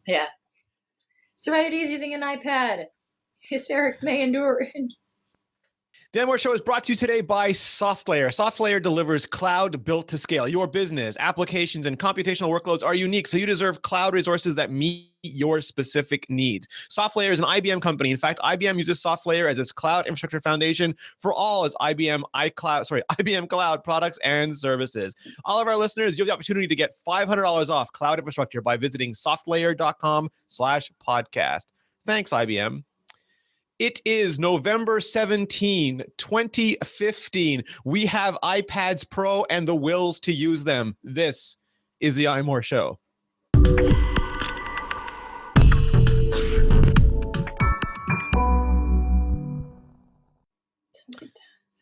Yeah. Serenity is using an iPad. Hysterics may endure. The iMore Show is brought to you today by SoftLayer. SoftLayer delivers cloud built to scale. Your business, applications, and computational workloads are unique, so you deserve cloud resources that meet your specific needs. SoftLayer is an IBM company. In fact, IBM uses SoftLayer as its cloud infrastructure foundation for all its IBM Cloud products and services. All of our listeners, you have the opportunity to get $500 off cloud infrastructure by visiting softlayer.com/podcast. Thanks, IBM. It is November 17, 2015. We have iPads Pro and the wills to use them. This is the iMore Show.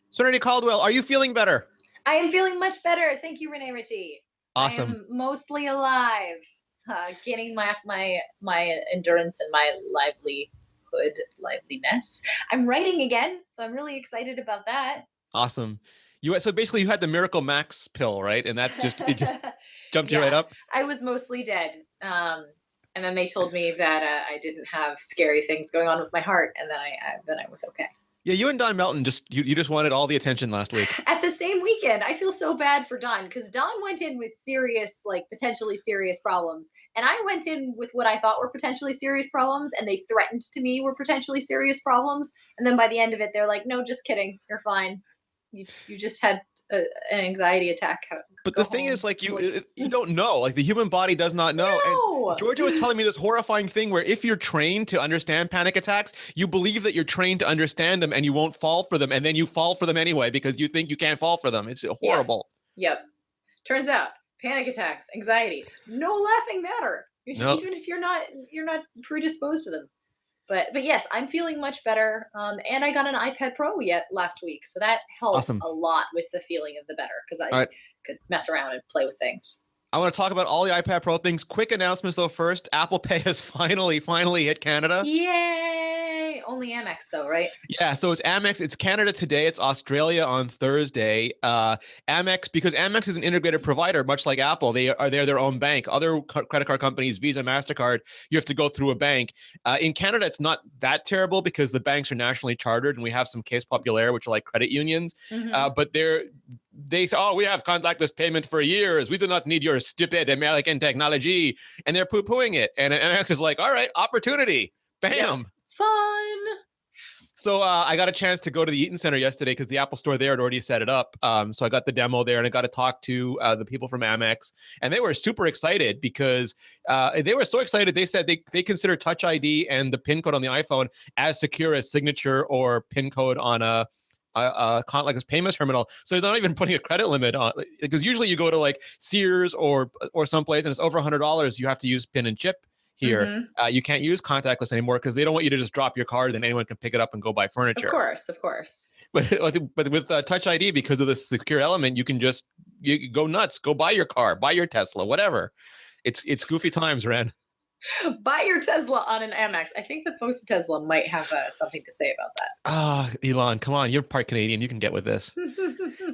Serenity Caldwell, are you feeling better? I am feeling much better. Thank you, Rene Ritchie. Awesome. I am mostly alive. Getting my endurance and my liveliness. I'm writing again, so I'm really excited about that. Awesome. So basically you had the Miracle Max pill, right? And that's just it just jumped you right up. I was mostly dead. And then they told me that I didn't have scary things going on with my heart, and then I was okay. Yeah, you and Don Melton you just wanted all the attention last week. At the same weekend, I feel so bad for Don because Don went in with serious, potentially serious problems, and I went in with what I thought were potentially serious problems, and they threatened to me were potentially serious problems, and then by the end of it, they're like, "No, just kidding, you're fine. You just had an anxiety attack." But the thing is, you don't know. The human body does not know. No. And Georgia was telling me this horrifying thing where if you're trained to understand panic attacks, you believe that you're trained to understand them and you won't fall for them. And then you fall for them anyway because you think you can't fall for them. It's horrible. Yeah. Yep. Turns out panic attacks, anxiety, no laughing matter. Nope. Even if you're not predisposed to them. But yes, I'm feeling much better. And I got an iPad Pro last week. So that helps a lot with the feeling of the better because I could mess around and play with things. I want to talk about all the iPad Pro things. Quick announcements though first. Apple Pay has finally hit Canada. Yay! Only Amex though, right? Yeah, so it's Amex. It's Canada today. It's Australia on Thursday. Amex, because Amex is an integrated provider, much like Apple. They're their own bank. Other credit card companies, Visa, MasterCard, you have to go through a bank. In Canada, it's not that terrible because the banks are nationally chartered and we have some Caisse Populaire, which are like credit unions. Mm-hmm. But they say, we have contactless payment for years. We do not need your stupid American technology. And they're poo-pooing it. And Amex is like, all right, opportunity. Bam. Yeah. Fun. So I got a chance to go to the Eaton Center yesterday because the Apple Store there had already set it up. So I got the demo there and I got to talk to the people from Amex. And they were super excited because they were so excited. They said they consider Touch ID and the PIN code on the iPhone as secure as signature or PIN code on a payment terminal. So they're not even putting a credit limit on, because usually you go to Sears or someplace and it's over $100. You have to use PIN and chip. Here, mm-hmm. You can't use contactless anymore because they don't want you to just drop your card and anyone can pick it up and go buy furniture. Of course. But with Touch ID, because of the secure element, you can you go nuts, go buy your car, buy your Tesla, whatever. It's goofy times, Ren. Buy your Tesla on an Amex. I think the folks at Tesla might have something to say about that. Elon, come on, you're part Canadian. You can get with this.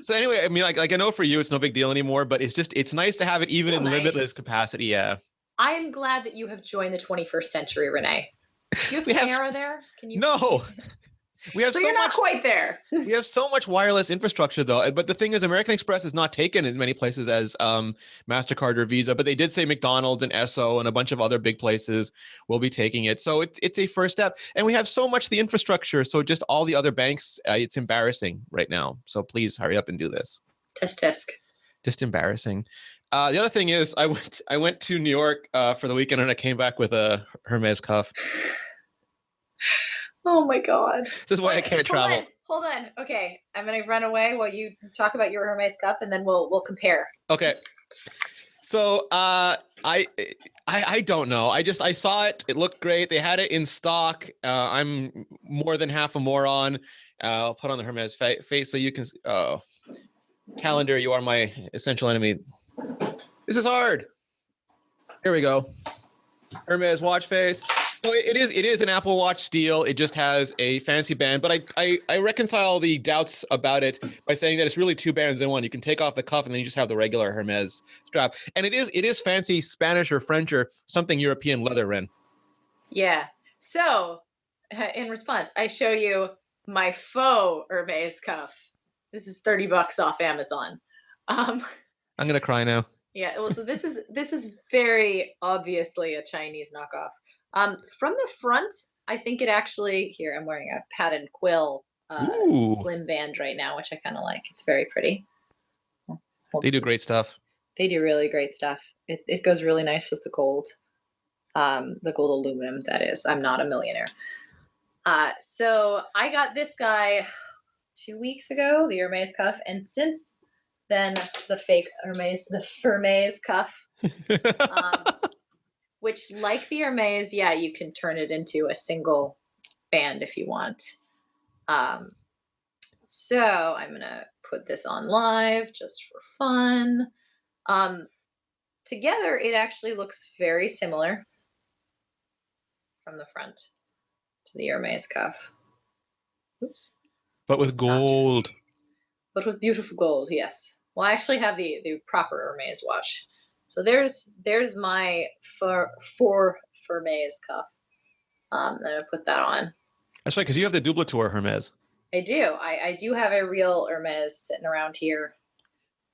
So anyway, I mean, I know for you, it's no big deal anymore, but it's nice to have it even in limitless capacity. Yeah. I am glad that you have joined the 21st century, Rene. Do you have Panera there? Can you? No. We have so you're not quite there. We have so much wireless infrastructure, though. But the thing is, American Express is not taken in many places as MasterCard or Visa. But they did say McDonald's and Esso and a bunch of other big places will be taking it. So it's a first step. And we have so much the infrastructure. So just all the other banks, it's embarrassing right now. So please hurry up and do this. Tisk. Just embarrassing. The other thing is, I went to New York for the weekend and I came back with a Hermès cuff. Oh my God! This is why I can't travel. Hold on. Okay, I'm gonna run away while you talk about your Hermès cuff, and then we'll compare. Okay. So I don't know. I saw it. It looked great. They had it in stock. I'm more than half a moron. I'll put on the Hermès face so you can. Oh, calendar, you are my essential enemy. This is hard. Here we go. Hermès watch face. So it is an Apple Watch steal. It just has a fancy band, but I reconcile the doubts about it by saying that it's really two bands in one. You can take off the cuff and then you just have the regular Hermes strap. And it is fancy Spanish or French or something European leather, Ren. Yeah. So, in response, I show you my faux Hermes cuff. This is $30 off Amazon. I'm gonna cry now. Yeah, well, so this is very obviously a Chinese knockoff. From the front, I think it actually, here, I'm wearing a patent quill slim band right now, which I kind of like. It's very pretty. They do great stuff. They do really great stuff. It goes really nice with the gold aluminum, that is. I'm not a millionaire. So I got this guy 2 weeks ago, the Hermes cuff, and since then, the fake Hermes, the Hermes cuff, which, like the Hermes, yeah, you can turn it into a single band if you want. So I'm going to put this on live just for fun. Together, it actually looks very similar from the front to the Hermes cuff. Oops. But with gold. But with beautiful gold, yes. Well, I actually have the proper Hermes watch. So there's my Hermes cuff. I'm going to put that on. That's right, because you have the Duplitor Hermes. I do. I do have a real Hermes sitting around here.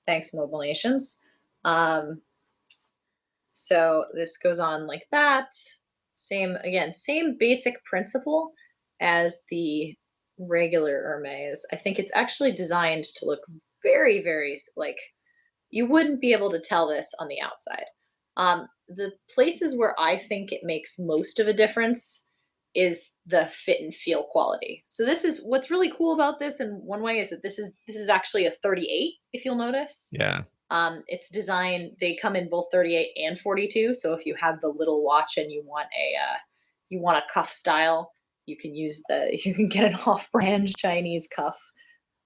Thanks, Mobile Nations. So this goes on like that. Same basic principle as the regular Hermes. I think it's actually designed to look very, very like you wouldn't be able to tell this on the outside. The places where I think it makes most of a difference is the fit and feel quality. So this is what's really cool about this in one way is that this is actually a 38, if you'll notice. Yeah. It's designed, they come in both 38 and 42. So if you have the little watch and you want a cuff style, you can get an off-brand Chinese cuff.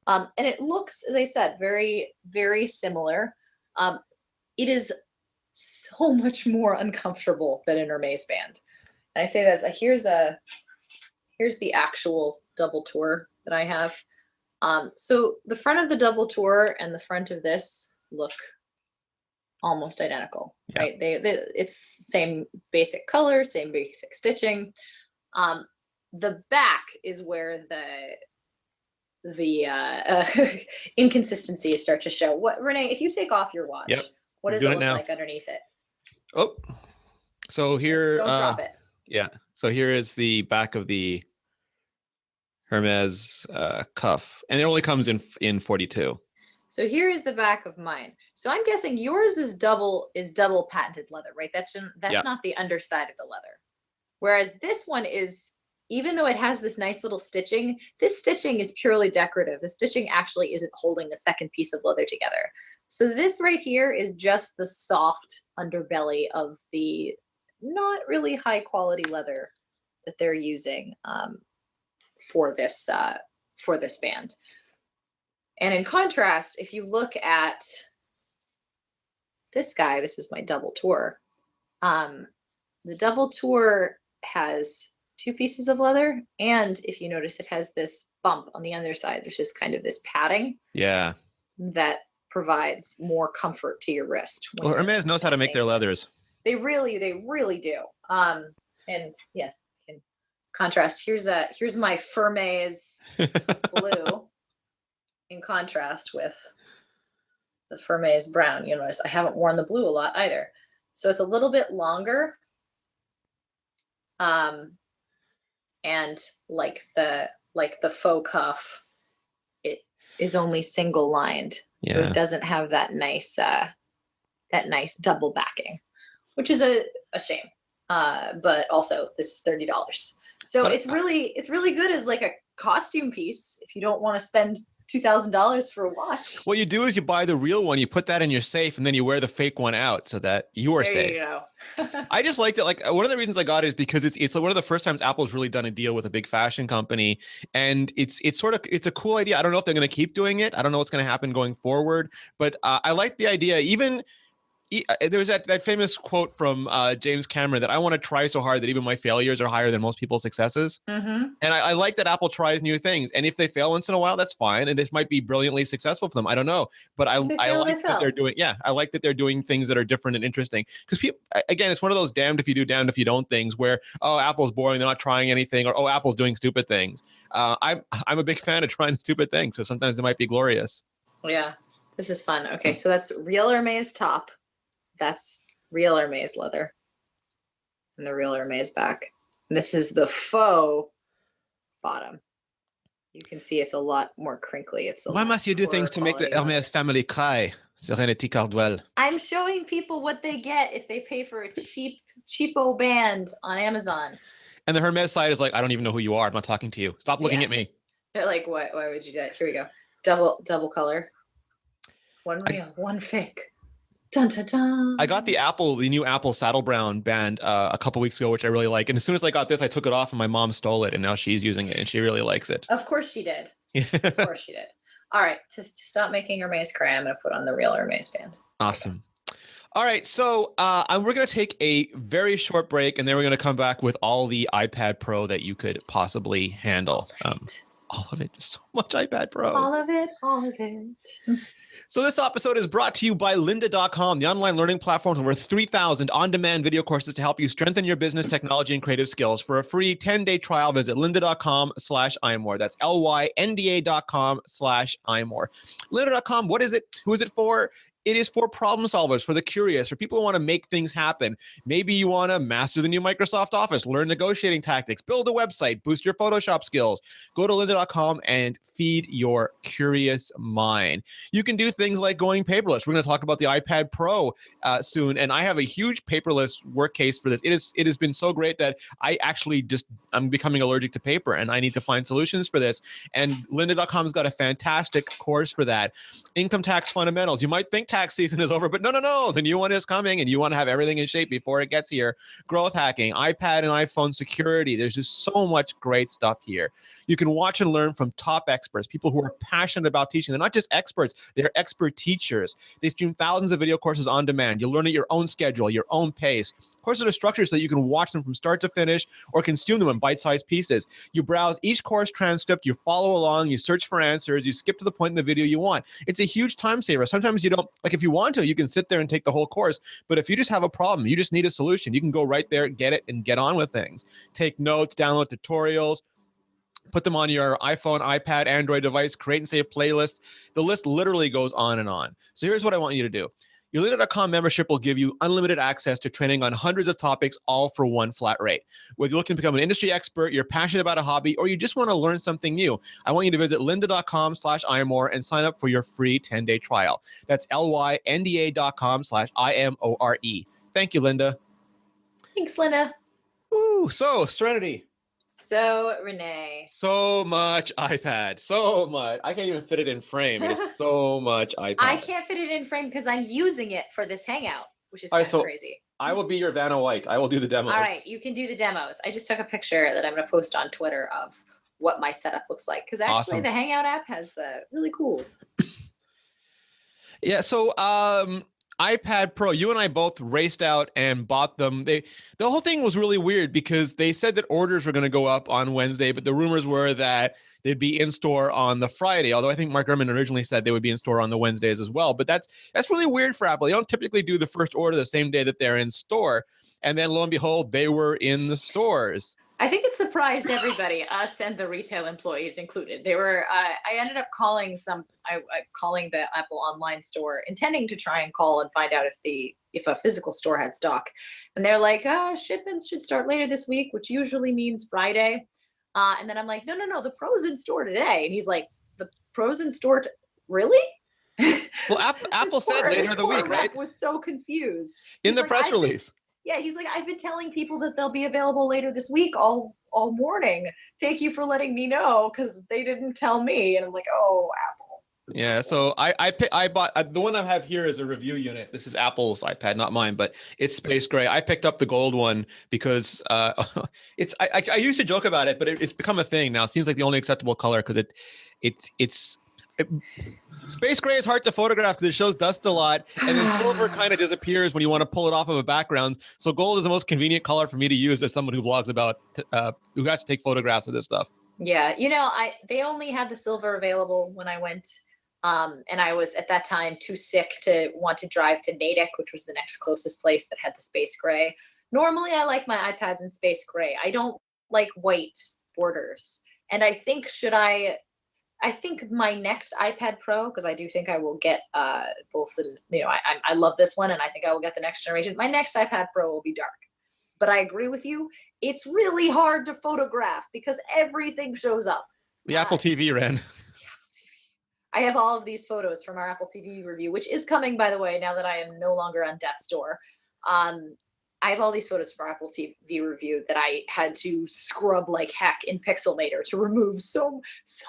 And it looks, as I said, very, very similar. It is so much more uncomfortable than an Hermes band. And I say this, here's the actual double tour that I have. So the front of the double tour and the front of this look almost identical, yeah. Right? It's same basic color, same basic stitching. The back is where the inconsistencies start to show. What, Rene, if you take off your watch, yep. What does it look like underneath it? Oh, so here, don't drop it. Yeah, so here is the back of the Hermes cuff, and it only comes in 42. So here is the back of mine. So I'm guessing yours is double patented leather, right? That's yeah. Not the underside of the leather. Whereas this one is, even though it has this nice little stitching, this stitching is purely decorative. The stitching actually isn't holding a second piece of leather together. So this right here is just the soft underbelly of the not really high quality leather that they're using for this band. And in contrast, if you look at this guy, this is my double tour. The double tour has two pieces of leather, and if you notice, it has this bump on the underside, which is kind of this padding. Yeah. That provides more comfort to your wrist. Well, Hermes knows how to make their leathers. They really do. And yeah, in contrast, here's my Hermes blue. In contrast with the Hermes brown. You notice I haven't worn the blue a lot either. So it's a little bit longer. And like the faux cuff, it is only single lined. Yeah. So it doesn't have that nice double backing, which is a shame. But also this is $30. So it's really good as like a costume piece if you don't want to spend $2,000 for a watch. What you do is you buy the real one, you put that in your safe, and then you wear the fake one out so that you are safe. There you go. I just liked it. Like one of the reasons I got it is because it's one of the first times Apple's really done a deal with a big fashion company, and it's a cool idea. I don't know if they're going to keep doing it. I don't know what's going to happen going forward, but I like the idea. Even there was that famous quote from James Cameron that I want to try so hard that even my failures are higher than most people's successes. Mm-hmm. And I like that Apple tries new things. And if they fail once in a while, that's fine. And this might be brilliantly successful for them. I don't know. But I like that they're doing, I like that they're doing things that are different and interesting. Because people, again, it's one of those damned if you do, damned if you don't things where, oh, Apple's boring, they're not trying anything, or oh, Apple's doing stupid things. I'm a big fan of trying stupid things. So sometimes it might be glorious. Yeah, this is fun. Okay, so that's real Hermès top. That's real Hermès leather. And the real Hermès back. And this is the faux bottom. You can see it's a lot more crinkly. Why must you do things to make the Hermès family cry, Serenity Cardwell? I'm showing people what they get if they pay for a cheapo band on Amazon. And the Hermès side is like, I don't even know who you are. I'm not talking to you. Stop looking at me. They're like, what? Why would you do that? Here we go. Double color. One real, one fake. Dun, dun, dun. I got the new Apple Saddle Brown band a couple weeks ago, which I really like. And as soon as I got this, I took it off and my mom stole it. And now she's using it and she really likes it. Of course she did. Of course she did. All right. To stop making Hermès cry, I'm going to put on the real Hermès band. Awesome. All right. So we're going to take a very short break and then we're going to come back with all the iPad Pro that you could possibly handle. All of it. So much iPad Pro. All of it. All of it. So this episode is brought to you by lynda.com, the online learning platform with over 3,000 on-demand video courses to help you strengthen your business, technology, and creative skills. For a free 10-day trial, visit lynda.com/iMore. That's lynda.com/iMore. Lynda.com, what is it? Who is it for? It is for problem solvers, for the curious, for people who want to make things happen. Maybe you want to master the new Microsoft Office, learn negotiating tactics, build a website, boost your Photoshop skills. Go to lynda.com and feed your curious mind. You can do things like going paperless. We're going to talk about the iPad Pro soon, and I have a huge paperless work case for this. It has been so great that I'm becoming allergic to paper, and I need to find solutions for this. And lynda.com's got a fantastic course for that. Income tax fundamentals. You might think tax season is over, but no. The new one is coming and you want to have everything in shape before it gets here. Growth hacking, iPad and iPhone security. There's just so much great stuff here. You can watch and learn from top experts, people who are passionate about teaching. They're not just experts, they're expert teachers. They stream thousands of video courses on demand. You'll learn at your own schedule, your own pace. Courses are structured so that you can watch them from start to finish or consume them in bite-sized pieces. You browse each course transcript, you follow along, you search for answers, you skip to the point in the video you want. It's a huge time saver. Sometimes you don't, like if you want to, you can sit there and take the whole course. But if you just have a problem, you just need a solution, you can go right there, get it, and get on with things. Take notes, download tutorials, put them on your iPhone, iPad, Android device, create and save playlists. The list literally goes on and on. So here's what I want you to do. Your lynda.com membership will give you unlimited access to training on hundreds of topics, all for one flat rate. Whether you're looking to become an industry expert, you're passionate about a hobby, or you just want to learn something new, I want you to visit lynda.com/imore and sign up for your free 10-day trial. That's lynda.com/imore. Thank you, Linda. Thanks, Linda. Ooh, so Serenity. So Rene. So much iPad. So much. I can't even fit it in frame. It is so much iPad. I can't fit it in frame because I'm using it for this hangout, which is kind of crazy. I will be your Vanna White. I will do the demos. All right, you can do the demos. I just took a picture that I'm going to post on Twitter of what my setup looks like because actually the Hangout app has really cool. Yeah. So iPad Pro, you and I both raced out and bought them. The whole thing was really weird because they said that orders were going to go up on Wednesday, but the rumors were that they'd be in store on the Friday. Although I think Mark Gurman originally said they would be in store on the Wednesdays as well. But that's really weird for Apple. They don't typically do the first order the same day that they're in store. And then lo and behold, they were in the stores. I think it surprised everybody, us and the retail employees included. They were. I ended up calling calling the Apple online store, intending to try and call and find out if a physical store had stock. And they're like, shipments should start later this week, which usually means Friday. And then I'm like, no, the Pro's in store today. And he's like, the Pro's in store? Really? Well, Apple said later in the week, right? Was so confused in the press release. Yeah, he's like, I've been telling people that they'll be available later this week all morning. Thank you for letting me know because they didn't tell me. And I'm like, oh, Apple. Yeah, so I bought the one I have here is a review unit. This is Apple's iPad, not mine, but it's space gray. I picked up the gold one because it's. I used to joke about it, but it's become a thing now. It seems like the only acceptable color because it's. Space gray is hard to photograph because it shows dust a lot, and then silver kind of disappears when you want to pull it off of a background. So gold is the most convenient color for me to use as someone who blogs about, who has to take photographs of this stuff. Yeah, they only had the silver available when I went, and I was at that time too sick to want to drive to Natick, which was the next closest place that had the space gray. Normally, I like my iPads in space gray. I don't like white borders, and I think I think my next iPad Pro, because I do think I will get both. I love this one, and I think I will get the next generation. My next iPad Pro will be dark, but I agree with you. It's really hard to photograph because everything shows up. The Apple TV, Ren. I have all of these photos from our Apple TV review, which is coming, by the way, now that I am no longer on death's door. I have all these photos for Apple TV review that I had to scrub like heck in Pixelmator to remove so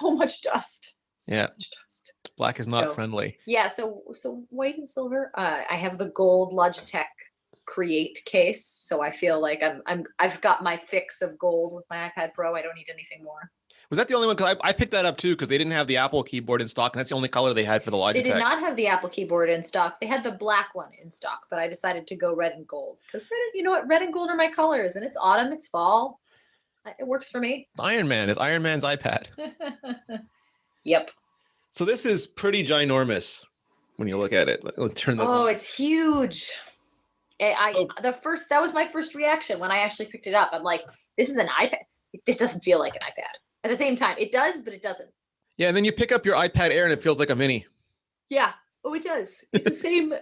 much dust. So much dust. Black is not friendly. Yeah, so white and silver. I have the gold Logitech Create case, so I feel like I've got my fix of gold with my iPad Pro. I don't need anything more. Was that the only one? Because I picked that up too because they didn't have the Apple keyboard in stock, and that's the only color they had for the Logitech. They did not have the Apple keyboard in stock. They had the black one in stock, but I decided to go red and gold because red and gold are my colors, and it's autumn, it's fall. It works for me. Iron Man is Iron Man's iPad. Yep. So this is pretty ginormous when you look at it. Let's turn this. Oh, it's huge. That was my first reaction when I actually picked it up. I'm like, this is an iPad. This doesn't feel like an iPad. At the same time, it does, but it doesn't. Yeah, and then you pick up your iPad Air and it feels like a mini. Yeah. Oh, it does. It's the same.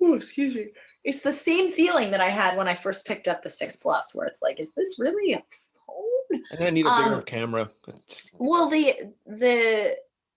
Oh, excuse me. It's the same feeling that I had when I first picked up the 6 Plus, where it's like, is this really a phone? And I need a bigger camera. Well, the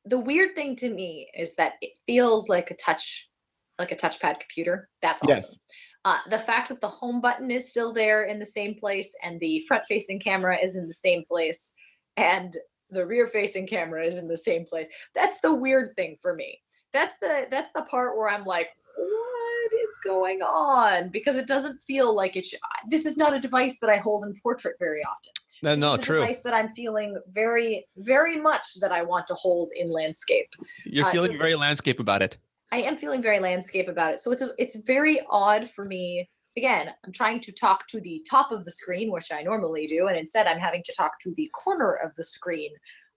weird thing to me is that it feels like a touchpad computer. That's awesome. Yes. The fact that the home button is still there in the same place and the front-facing camera is in the same place and the rear-facing camera is in the same place. That's the weird thing for me. That's the part where I'm like, what is going on? Because it doesn't feel like it should. This is not a device that I hold in portrait very often. No, this is true. A device that I'm feeling very, very much that I want to hold in landscape. You're feeling very landscape about it. I am feeling very landscape about it. So it's very odd for me. Again, I'm trying to talk to the top of the screen, which I normally do, and instead I'm having to talk to the corner of the screen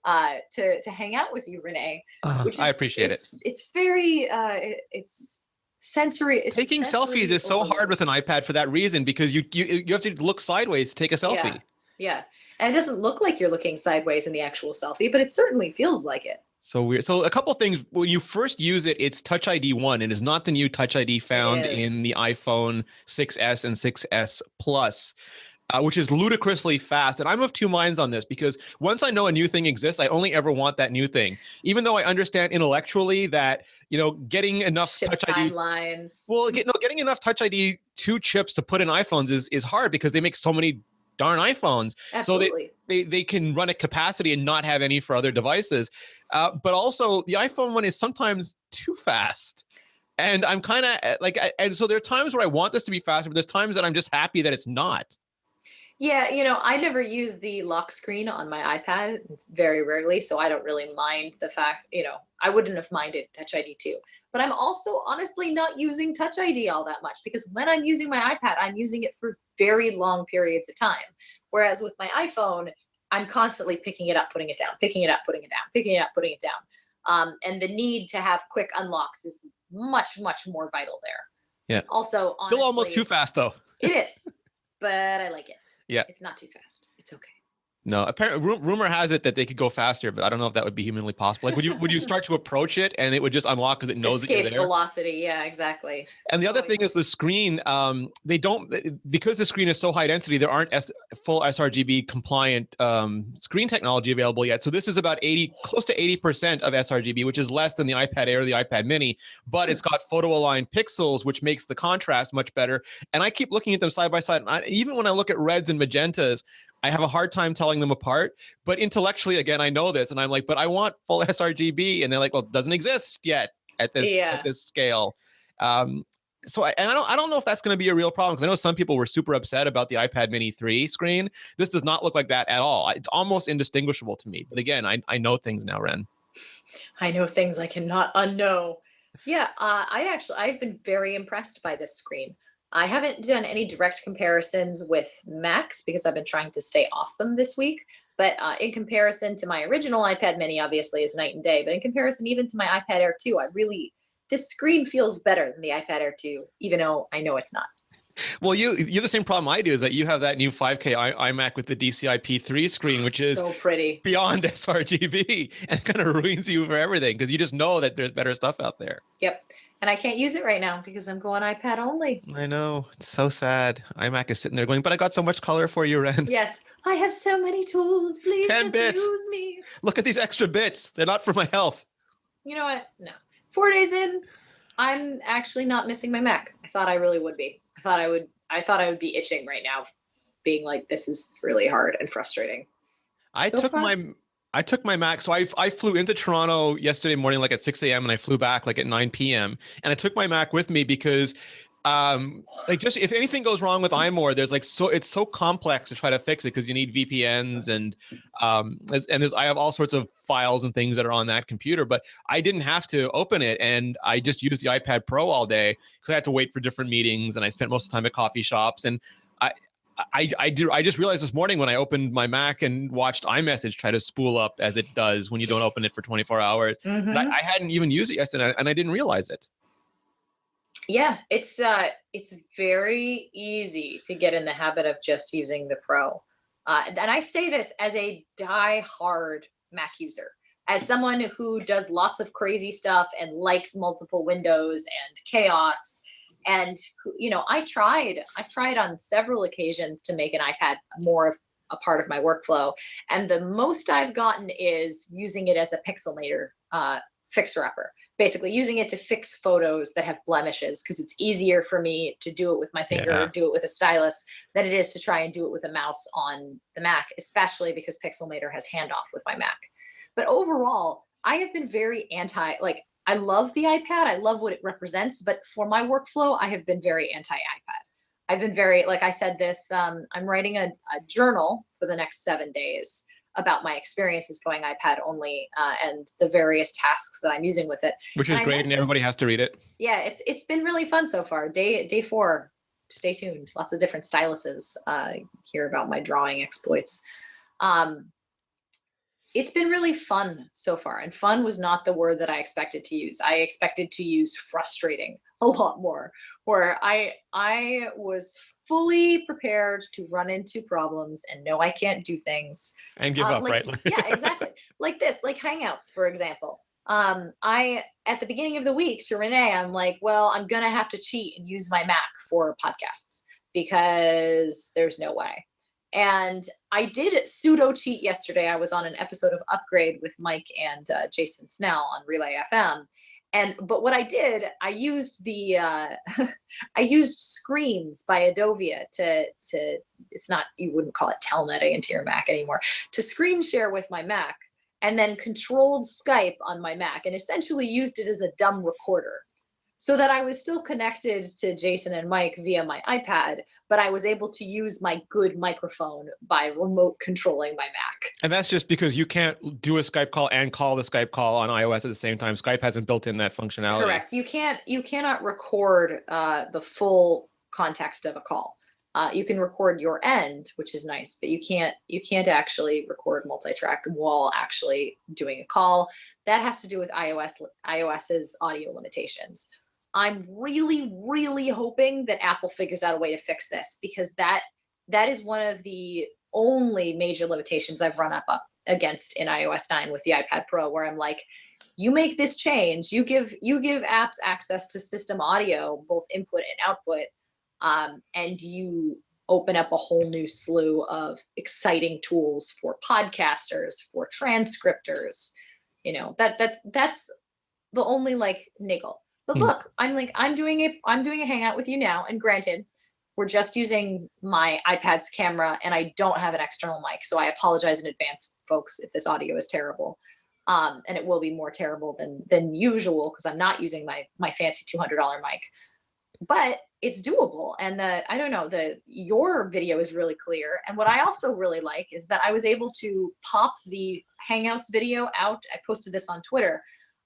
to hang out with you, Rene. I appreciate it. It's very it's sensory. Taking selfies is so hard with an iPad for that reason because you have to look sideways to take a selfie. Yeah. And it doesn't look like you're looking sideways in the actual selfie, but it certainly feels like it. So weird. So a couple of things. When you first use it, it's Touch ID 1. It is not the new Touch ID found in the iPhone 6S and 6S Plus, which is ludicrously fast. And I'm of two minds on this because once I know a new thing exists, I only ever want that new thing. Even though I understand intellectually that, getting enough Touch ID timelines. Well, getting enough Touch ID 2 chips to put in iPhones is hard because they make so many darn iPhones. Absolutely. So they can run at capacity and not have any for other devices. But also the iPhone one is sometimes too fast. And I'm kind of and so there are times where I want this to be faster, but there's times that I'm just happy that it's not. Yeah, I never use the lock screen on my iPad, very rarely, so I don't really mind the fact, I wouldn't have minded Touch ID too. But I'm also honestly not using Touch ID all that much because when I'm using my iPad, I'm using it for very long periods of time. Whereas with my iPhone, I'm constantly picking it up, putting it down, picking it up, putting it down, picking it up, putting it down. And the need to have quick unlocks is much, much more vital there. Yeah. Also, still almost too fast though. It is, but I like it. Yeah. It's not too fast. It's okay. No, apparently rumor has it that they could go faster, but I don't know if that would be humanly possible. Like, would you start to approach it and it would just unlock because it knows that you're there? Escape velocity, yeah, exactly. And the other thing is the screen. They don't, because the screen is so high density. There aren't full sRGB compliant screen technology available yet. So this is about close to 80% of sRGB, which is less than the iPad Air or the iPad Mini. But it's got photo aligned pixels, which makes the contrast much better. And I keep looking at them side by side. And even when I look at reds and magentas, I have a hard time telling them apart, but intellectually, again, I know this, and I'm like, but I want full sRGB, and they're like, well, it doesn't exist yet at this scale. So I don't know if that's going to be a real problem because I know some people were super upset about the iPad Mini 3 screen. This does not look like that at all. It's almost indistinguishable to me. But again, I know things now, Ren. I know things I cannot unknow. Yeah, I've been very impressed by this screen. I haven't done any direct comparisons with Macs because I've been trying to stay off them this week. But in comparison to my original iPad Mini, obviously is night and day. But in comparison even to my iPad Air 2, this screen feels better than the iPad Air 2, even though I know it's not. Well, you have the same problem I do, is that you have that new 5K iMac with the DCI-P3 screen, which is so pretty, beyond sRGB, and kind of ruins you for everything because you just know that there's better stuff out there. Yep. And I can't use it right now because I'm going iPad only. I know. It's so sad. iMac is sitting there going, but I got so much color for you, Ren. Yes. I have so many tools. Please 10 just bits. use me. Look at these extra bits. They're not for my health. You know what? No. 4 days in, I'm actually not missing my Mac. I thought I really would be. I thought I would be itching right now, being like, this is really hard and frustrating. I took my Mac. So I flew into Toronto yesterday morning, like at 6 a.m. and I flew back like at 9 p.m. And I took my Mac with me because like just if anything goes wrong with iMore, there's like, so it's so complex to try to fix it because you need VPNs and I have all sorts of files and things that are on that computer, but I didn't have to open it. And I just used the iPad Pro all day because I had to wait for different meetings and I spent most of the time at coffee shops. And I just realized this morning when I opened my Mac and watched iMessage try to spool up as it does when you don't open it for 24 hours. Mm-hmm. But I hadn't even used it yesterday and I didn't realize it. Yeah, it's very easy to get in the habit of just using the Pro. And I say this as a die-hard Mac user, as someone who does lots of crazy stuff and likes multiple windows and chaos. And, you know, I've tried on several occasions to make an iPad more of a part of my workflow. And the most I've gotten is using it as a pixelmator fixer-upper. Basically using it to fix photos that have blemishes because it's easier for me to do it with my finger or do it with a stylus than it is to try and do it with a mouse on the Mac, especially because Pixelmator has handoff with my Mac. But overall, I have been very I love the iPad. I love what it represents, but for my workflow, I have been very anti-iPad. I've been very, like I said this, I'm writing a journal for the next 7 days about my experiences going iPad only and the various tasks that I'm using with it. Which is great, and everybody has to read it. Yeah, it's been really fun so far. Day 4, stay tuned. Lots of different styluses. Hear about my drawing exploits. It's been really fun so far, and fun was not the word that I expected to use. I expected to use frustrating a lot more, where I was fully prepared to run into problems and know I can't do things. And give up, right? Yeah, exactly. Like this, like Hangouts, for example. At the beginning of the week to Rene, I'm like, well, I'm going to have to cheat and use my Mac for podcasts because there's no way. And I did pseudo cheat yesterday. I was on an episode of Upgrade with Mike and Jason Snell on Relay FM. But what I did, I used I used Screens by Adovia to it's not, you wouldn't call it telnetting into your Mac anymore, to screen share with my Mac, and then controlled Skype on my Mac and essentially used it as a dumb recorder, so that I was still connected to Jason and Mike via my iPad, but I was able to use my good microphone by remote controlling my Mac. And that's just because you can't do a Skype call and call the Skype call on iOS at the same time. Skype hasn't built in that functionality. Correct. You cannot record the full context of a call. You can record your end, which is nice, but you can't actually record multi-track while actually doing a call. That has to do with iOS's audio limitations. I'm really, really hoping that Apple figures out a way to fix this, because that is one of the only major limitations I've run up against in iOS 9 with the iPad Pro, where I'm like, you make this change, you give apps access to system audio, both input and output, and you open up a whole new slew of exciting tools for podcasters, for transcriptors. You know, that's the only like niggle. But look, I'm doing a hangout with you now, and granted, we're just using my iPad's camera and I don't have an external mic, so I apologize in advance, folks, if this audio is terrible. And it will be more terrible than usual because I'm not using my fancy $200 mic. But it's doable. And I don't know, your video is really clear. And what I also really like is that I was able to pop the Hangouts video out. I posted this on Twitter.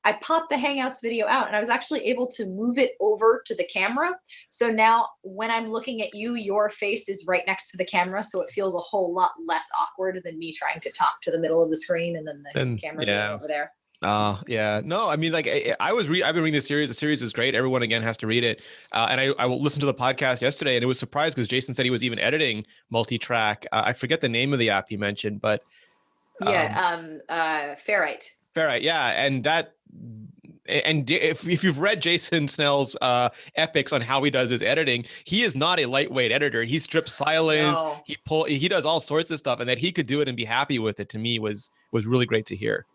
I popped the Hangouts video out and I was actually able to move it over to the camera. So now when I'm looking at you, your face is right next to the camera. So it feels a whole lot less awkward than me trying to talk to the middle of the screen and then the camera being over there. Yeah. No, I mean, like I've been reading the series. The series is great. Everyone again has to read it. And I will listen to the podcast yesterday and it was surprised because Jason said he was even editing multi-track. I forget the name of the app he mentioned, but Ferrite. Ferrite. Yeah. And if you've read Jason Snell's epics on how he does his editing, he is not a lightweight editor. He strips silence. No. He does all sorts of stuff, and that he could do it and be happy with it, to me was really great to hear.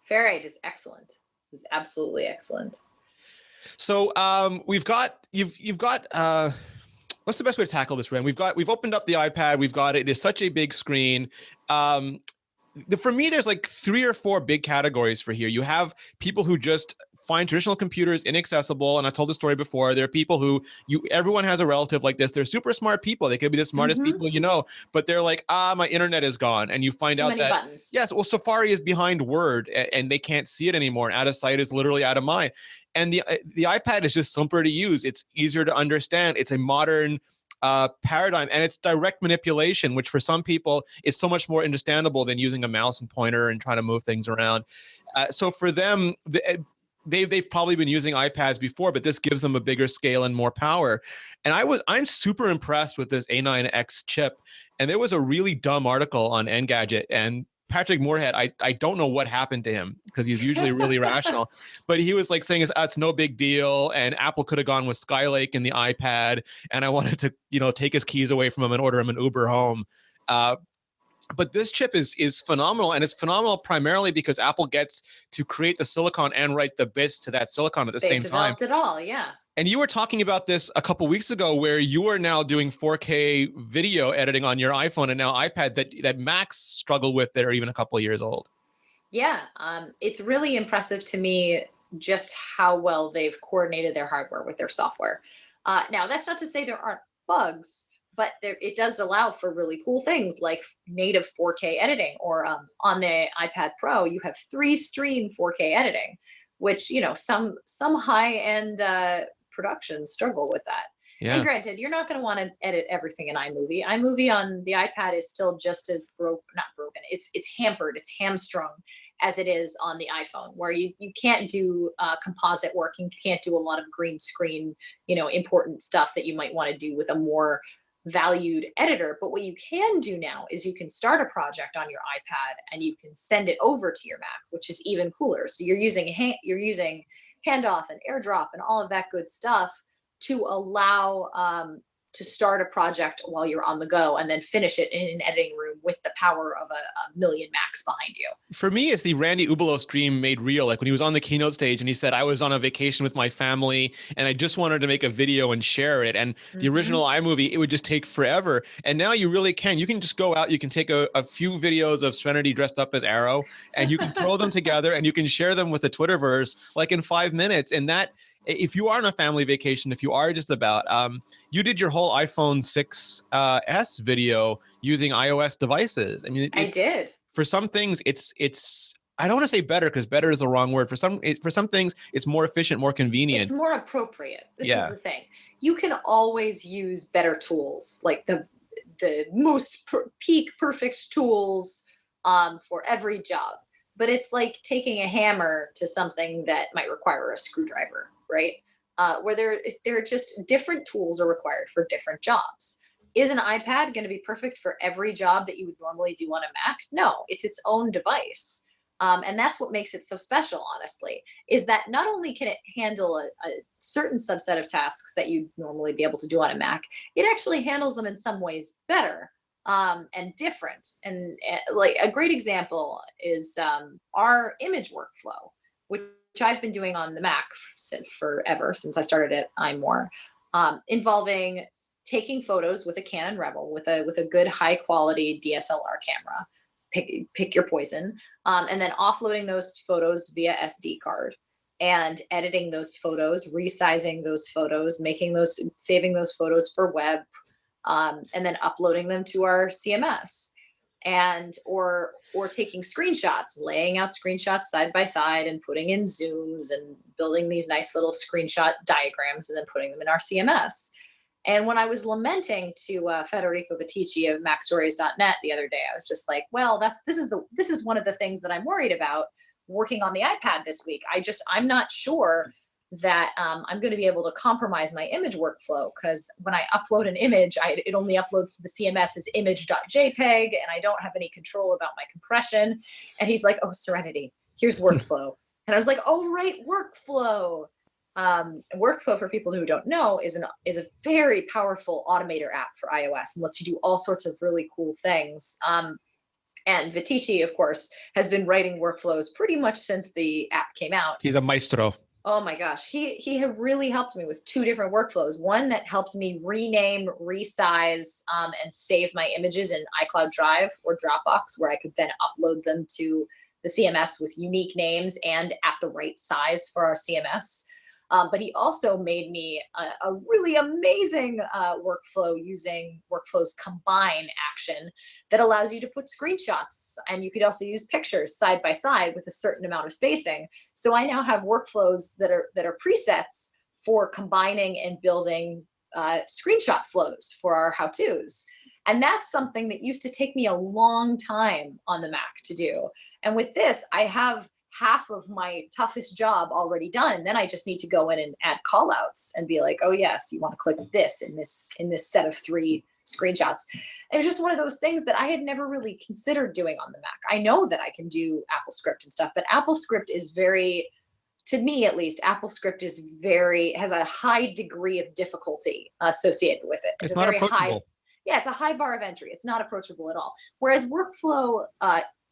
Ferrite is excellent. Is absolutely excellent. So you've got what's the best way to tackle this, Ren? We've opened up the iPad. We've got it. It is such a big screen. For me, there's like 3 or 4 big categories for here. You have people who just find traditional computers inaccessible. And I told the story before. There are people who everyone has a relative like this. They're super smart people. They could be the smartest people you know, but they're like, my internet is gone. And you find out that buttons. Yes, well, Safari is behind Word and they can't see it anymore. And out of sight is literally out of mind. And the iPad is just simpler to use. It's easier to understand. It's a modern paradigm, and it's direct manipulation, which for some people is so much more understandable than using a mouse and pointer and trying to move things around. So for them, they've probably been using iPads before, but this gives them a bigger scale and more power. And I'm super impressed with this A9X chip. And there was a really dumb article on Engadget, and Patrick Moorhead, I don't know what happened to him because he's usually really rational, but he was like saying it's no big deal. And Apple could have gone with Skylake in the iPad. And I wanted to, take his keys away from him and order him an Uber home. But this chip is phenomenal, and it's phenomenal primarily because Apple gets to create the silicon and write the bits to that silicon at the same time. They've developed it all, yeah. And you were talking about this a couple weeks ago, where you are now doing 4K video editing on your iPhone and now iPad that Macs struggle with that are even a couple of years old. Yeah, it's really impressive to me just how well they've coordinated their hardware with their software. Now, that's not to say there aren't bugs, but it does allow for really cool things like native 4K editing, or on the iPad Pro, you have 3-stream 4K editing, which, some high-end productions struggle with that. Yeah. And granted, you're not going to want to edit everything in iMovie. iMovie on the iPad is still just as not broken. It's hampered, it's hamstrung as it is on the iPhone, where you can't do composite work. You can't do a lot of green screen, important stuff that you might want to do with a more valued editor. But what you can do now is you can start a project on your iPad and you can send it over to your Mac, which is even cooler. So you're using handoff and AirDrop and all of that good stuff to allow to start a project while you're on the go and then finish it in an editing room with the power of a million Macs behind you. For me, it's the Randy Ubelos dream made real. Like when he was on the keynote stage and he said, I was on a vacation with my family and I just wanted to make a video and share it. And the original iMovie, it would just take forever. And now you really can. You can just go out, you can take a few videos of Serenity dressed up as Arrow, and you can throw them together and you can share them with the Twitterverse like in 5 minutes. And that, if you are on a family vacation, if you are just about, you did your whole iPhone 6s video using iOS devices. I mean, I did. For some things, it's. I don't want to say better because better is the wrong word. For some things, it's more efficient, more convenient. It's more appropriate. This is the thing. You can always use better tools, like the most peak perfect tools for every job. But it's like taking a hammer to something that might require a screwdriver, right? Where there are just different tools are required for different jobs. Is an iPad going to be perfect for every job that you would normally do on a Mac? No, it's its own device. And that's what makes it so special, honestly, is that not only can it handle a certain subset of tasks that you'd normally be able to do on a Mac, it actually handles them in some ways better and different. And like a great example is our image workflow, which I've been doing on the Mac forever since I started at iMore, involving taking photos with a Canon Rebel with a good high quality DSLR camera. Pick your poison, and then offloading those photos via SD card, and editing those photos, resizing those photos, saving those photos for web, and then uploading them to our CMS, and or taking screenshots, laying out screenshots side by side and putting in zooms and building these nice little screenshot diagrams and then putting them in our CMS. And when I was lamenting to Federico Vitici of MacStories.net the other day, I was just like, well, this is one of the things that I'm worried about working on the iPad this week. I'm not sure that I'm going to be able to compromise my image workflow, because when I upload an image, it only uploads to the CMS as image.jpg, and I don't have any control about my compression. And he's like, oh, Serenity, here's workflow. And I was like, oh, right, workflow. Workflow, for people who don't know, is a very powerful automator app for iOS and lets you do all sorts of really cool things. And Vitici, of course, has been writing workflows pretty much since the app came out. He's a maestro. Oh my gosh, he had really helped me with 2 different workflows. One that helped me rename, resize, and save my images in iCloud Drive or Dropbox, where I could then upload them to the CMS with unique names and at the right size for our CMS. But he also made me a really amazing workflow using Workflow's combine action that allows you to put screenshots, and you could also use pictures side by side with a certain amount of spacing. So I now have workflows that are presets for combining and building screenshot flows for our how-tos. And that's something that used to take me a long time on the Mac to do. And with this, I have half of my toughest job already done. And then I just need to go in and add call outs and be like, oh yes, you want to click this in this set of 3 screenshots. It was just one of those things that I had never really considered doing on the Mac. I know that I can do AppleScript and stuff, but AppleScript is very, to me at least, AppleScript has a high degree of difficulty associated with it. It's not approachable. It's a high bar of entry. It's not approachable at all. Whereas Workflow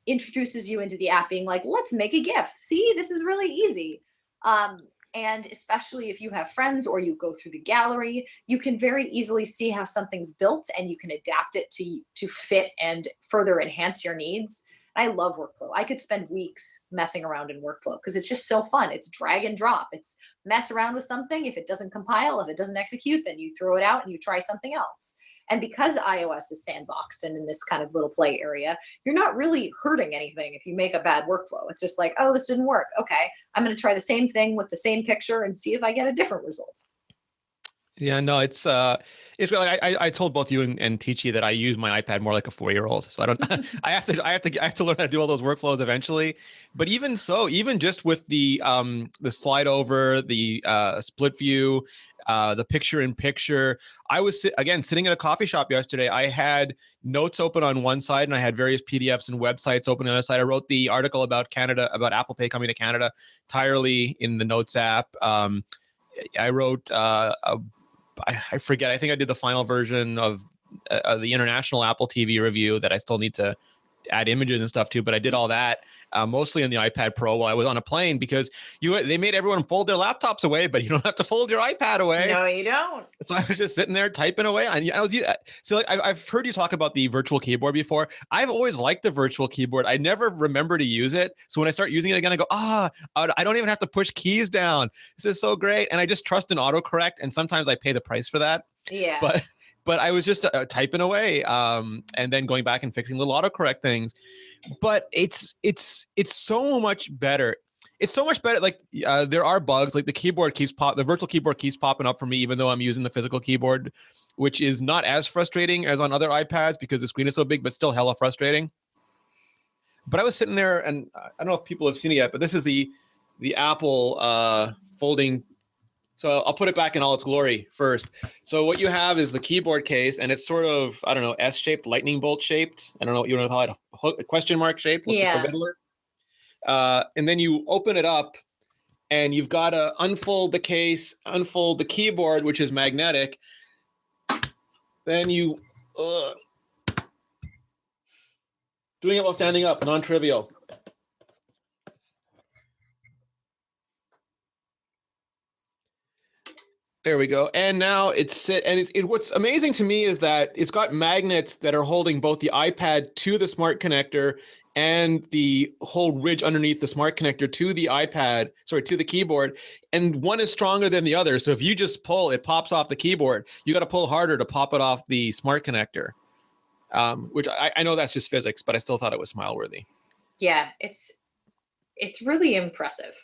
introduces you into the app being like, let's make a GIF. See, this is really easy. And especially if you have friends or you go through the gallery, you can very easily see how something's built and you can adapt it to fit and further enhance your needs. I love Workflow. I could spend weeks messing around in Workflow because it's just so fun. It's drag and drop. It's mess around with something. If it doesn't compile, if it doesn't execute, then you throw it out and you try something else. And because iOS is sandboxed and in this kind of little play area, you're not really hurting anything if you make a bad workflow. It's just like, oh, this didn't work. Okay, I'm going to try the same thing with the same picture and see if I get a different result. Yeah, no, it's really, I told both you and Tichy that I use my iPad more like a 4-year-old. So I don't, I have to learn how to do all those workflows eventually. But even so, even just with the slide over, the split view, the picture in picture, I was sitting at a coffee shop yesterday. I had notes open on one side and I had various PDFs and websites open on the other side. I wrote the article about Canada, about Apple Pay coming to Canada entirely in the Notes app. I wrote I forget. I think I did the final version of the international Apple TV review that I still need to add images and stuff to, but I did all that mostly on the iPad Pro while I was on a plane because they made everyone fold their laptops away, but you don't have to fold your iPad away. No, you don't. So I was just sitting there typing away. I've heard you talk about the virtual keyboard before. I've always liked the virtual keyboard. I never remember to use it. So when I start using it again, I go, I don't even have to push keys down. This is so great. And I just trust an autocorrect. And sometimes I pay the price for that. Yeah. But I was just typing away and then going back and fixing little autocorrect things. But it's so much better. It's so much better. Like there are bugs. Like the virtual keyboard keeps popping up for me, even though I'm using the physical keyboard, which is not as frustrating as on other iPads because the screen is so big, but still hella frustrating. But I was sitting there, and I don't know if people have seen it yet, but this is the Apple folding. So I'll put it back in all its glory first. So what you have is the keyboard case, and it's sort of, I don't know, S-shaped, lightning bolt shaped. I don't know what you want to call it, a question mark shape. Yeah. And then you open it up, and you've got to unfold the case, unfold the keyboard, which is magnetic. Then you, doing it while standing up, non-trivial. There we go. And now what's amazing to me is that it's got magnets that are holding both the iPad to the smart connector and the whole ridge underneath the smart connector to the to the keyboard. And one is stronger than the other. So if you just pull, it pops off the keyboard. You got to pull harder to pop it off the smart connector, which I know that's just physics, but I still thought it was smile worthy. Yeah, it's really impressive.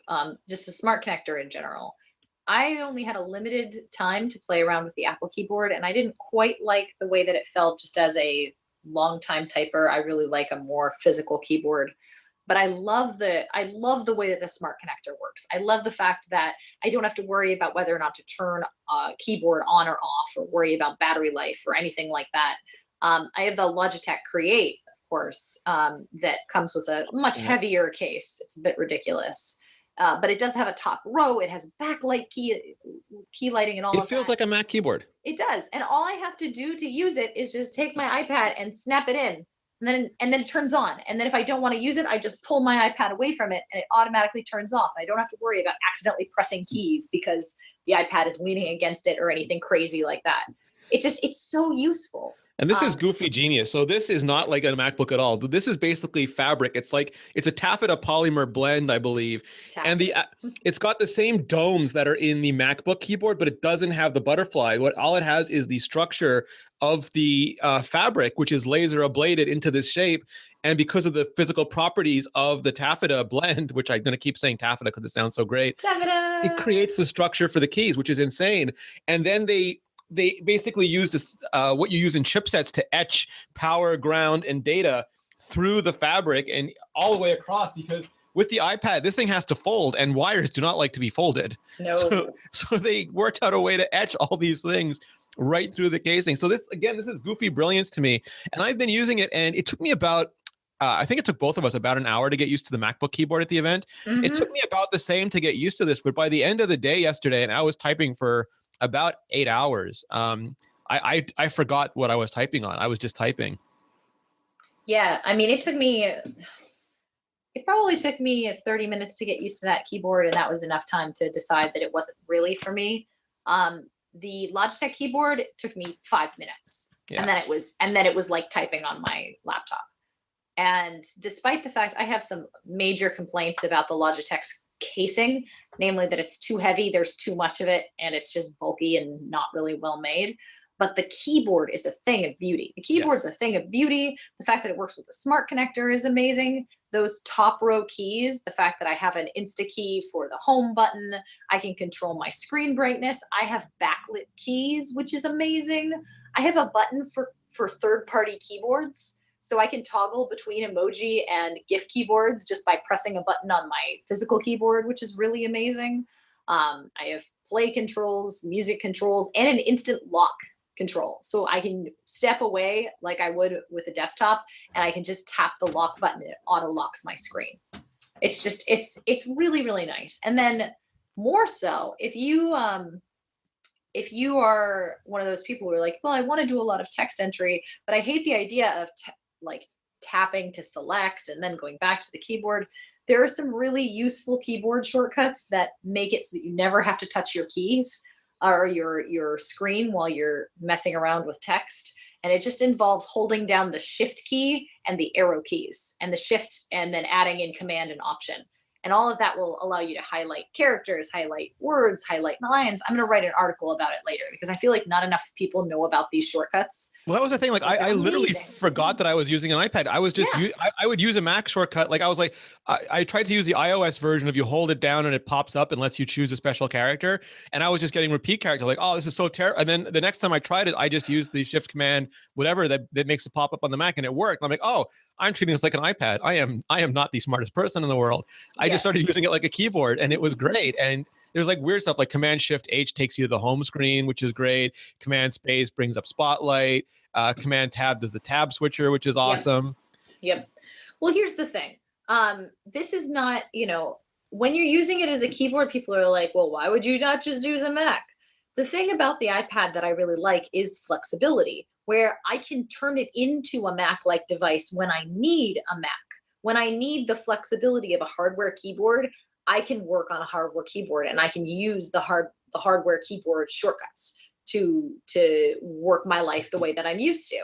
Just the smart connector in general. I only had a limited time to play around with the Apple keyboard, and I didn't quite like the way that it felt just as a long-time typer. I really like a more physical keyboard. But I love the way that the smart connector works. I love the fact that I don't have to worry about whether or not to turn a keyboard on or off, or worry about battery life or anything like that. I have the Logitech Create, of course, that comes with a much heavier case. It's a bit ridiculous. But it does have a top row. It has backlight key lighting and all of that. It feels like a Mac keyboard. It does. And all I have to do to use it is just take my iPad and snap it in. And then it turns on. And then if I don't want to use it, I just pull my iPad away from it and it automatically turns off. I don't have to worry about accidentally pressing keys because the iPad is leaning against it or anything crazy like that. It's so useful. And this is goofy genius. So this is not like a MacBook at all. This is basically fabric. It's a taffeta polymer blend, I believe. And it's got the same domes that are in the MacBook keyboard, but it doesn't have the butterfly. All it has is the structure of the fabric, which is laser ablated into this shape. And because of the physical properties of the taffeta blend, which I'm going to keep saying taffeta because it sounds so great, taffeta, it creates the structure for the keys, which is insane. And then they basically use this, what you use in chipsets to etch power, ground, and data through the fabric and all the way across, because with the iPad, this thing has to fold, and wires do not like to be folded. No. So they worked out a way to etch all these things right through the casing. So this is goofy brilliance to me. And I've been using it, and it took me about, I think it took both of us about an hour to get used to the MacBook keyboard at the event. Mm-hmm. It took me about the same to get used to this, but by the end of the day yesterday, and I was typing for about 8 hours. I forgot what I was typing on. I was just typing. Yeah, I mean, it probably took me 30 minutes to get used to that keyboard, and that was enough time to decide that it wasn't really for me. The Logitech keyboard took me 5 minutes, and then it was like typing on my laptop. And despite the fact I have some major complaints about the Logitech's casing, namely that it's too heavy, there's too much of it, and it's just bulky and not really well made. But the keyboard is a thing of beauty. The keyboard's a thing of beauty. The fact that it works with a smart connector is amazing. Those top row keys, the fact that I have an Insta key for the home button, I can control my screen brightness. I have backlit keys, which is amazing. I have a button for third-party keyboards. So I can toggle between emoji and GIF keyboards just by pressing a button on my physical keyboard, which is really amazing. I have play controls, music controls, and an instant lock control. So I can step away like I would with a desktop, and I can just tap the lock button and it auto locks my screen. It's really, really nice. And then more so, if you are one of those people who are like, well, I want to do a lot of text entry, but I hate the idea of tapping to select and then going back to the keyboard. There are some really useful keyboard shortcuts that make it so that you never have to touch your keys or your screen while you're messing around with text. And it just involves holding down the shift key and the arrow keys, and the shift and then adding in command and option. And all of that will allow you to highlight characters, highlight words, highlight lines. I'm going to write an article about it later because I feel like not enough people know about these shortcuts. Well, that was the thing. Like I literally forgot that I was using an iPad. I was just, I would use a Mac shortcut. Like I tried to use the iOS version of you hold it down and it pops up and lets you choose a special character. And I was just getting repeat character. Like, oh, this is so terrible. And then the next time I tried it, I just used the shift command, whatever that makes it pop up on the Mac, and it worked. I'm like, oh, I'm treating this like an iPad. I am not the smartest person in the world. I just started using it like a keyboard, and it was great. And there's like weird stuff like Command Shift H takes you to the home screen, which is great. Command Space brings up Spotlight. Command Tab does the tab switcher, which is awesome. Yep. Well, here's the thing. This is not, when you're using it as a keyboard, people are like, well, why would you not just use a Mac? The thing about the iPad that I really like is flexibility, where I can turn it into a Mac-like device when I need a Mac. When I need the flexibility of a hardware keyboard, I can work on a hardware keyboard, and I can use the the hardware keyboard shortcuts to work my life the way that I'm used to.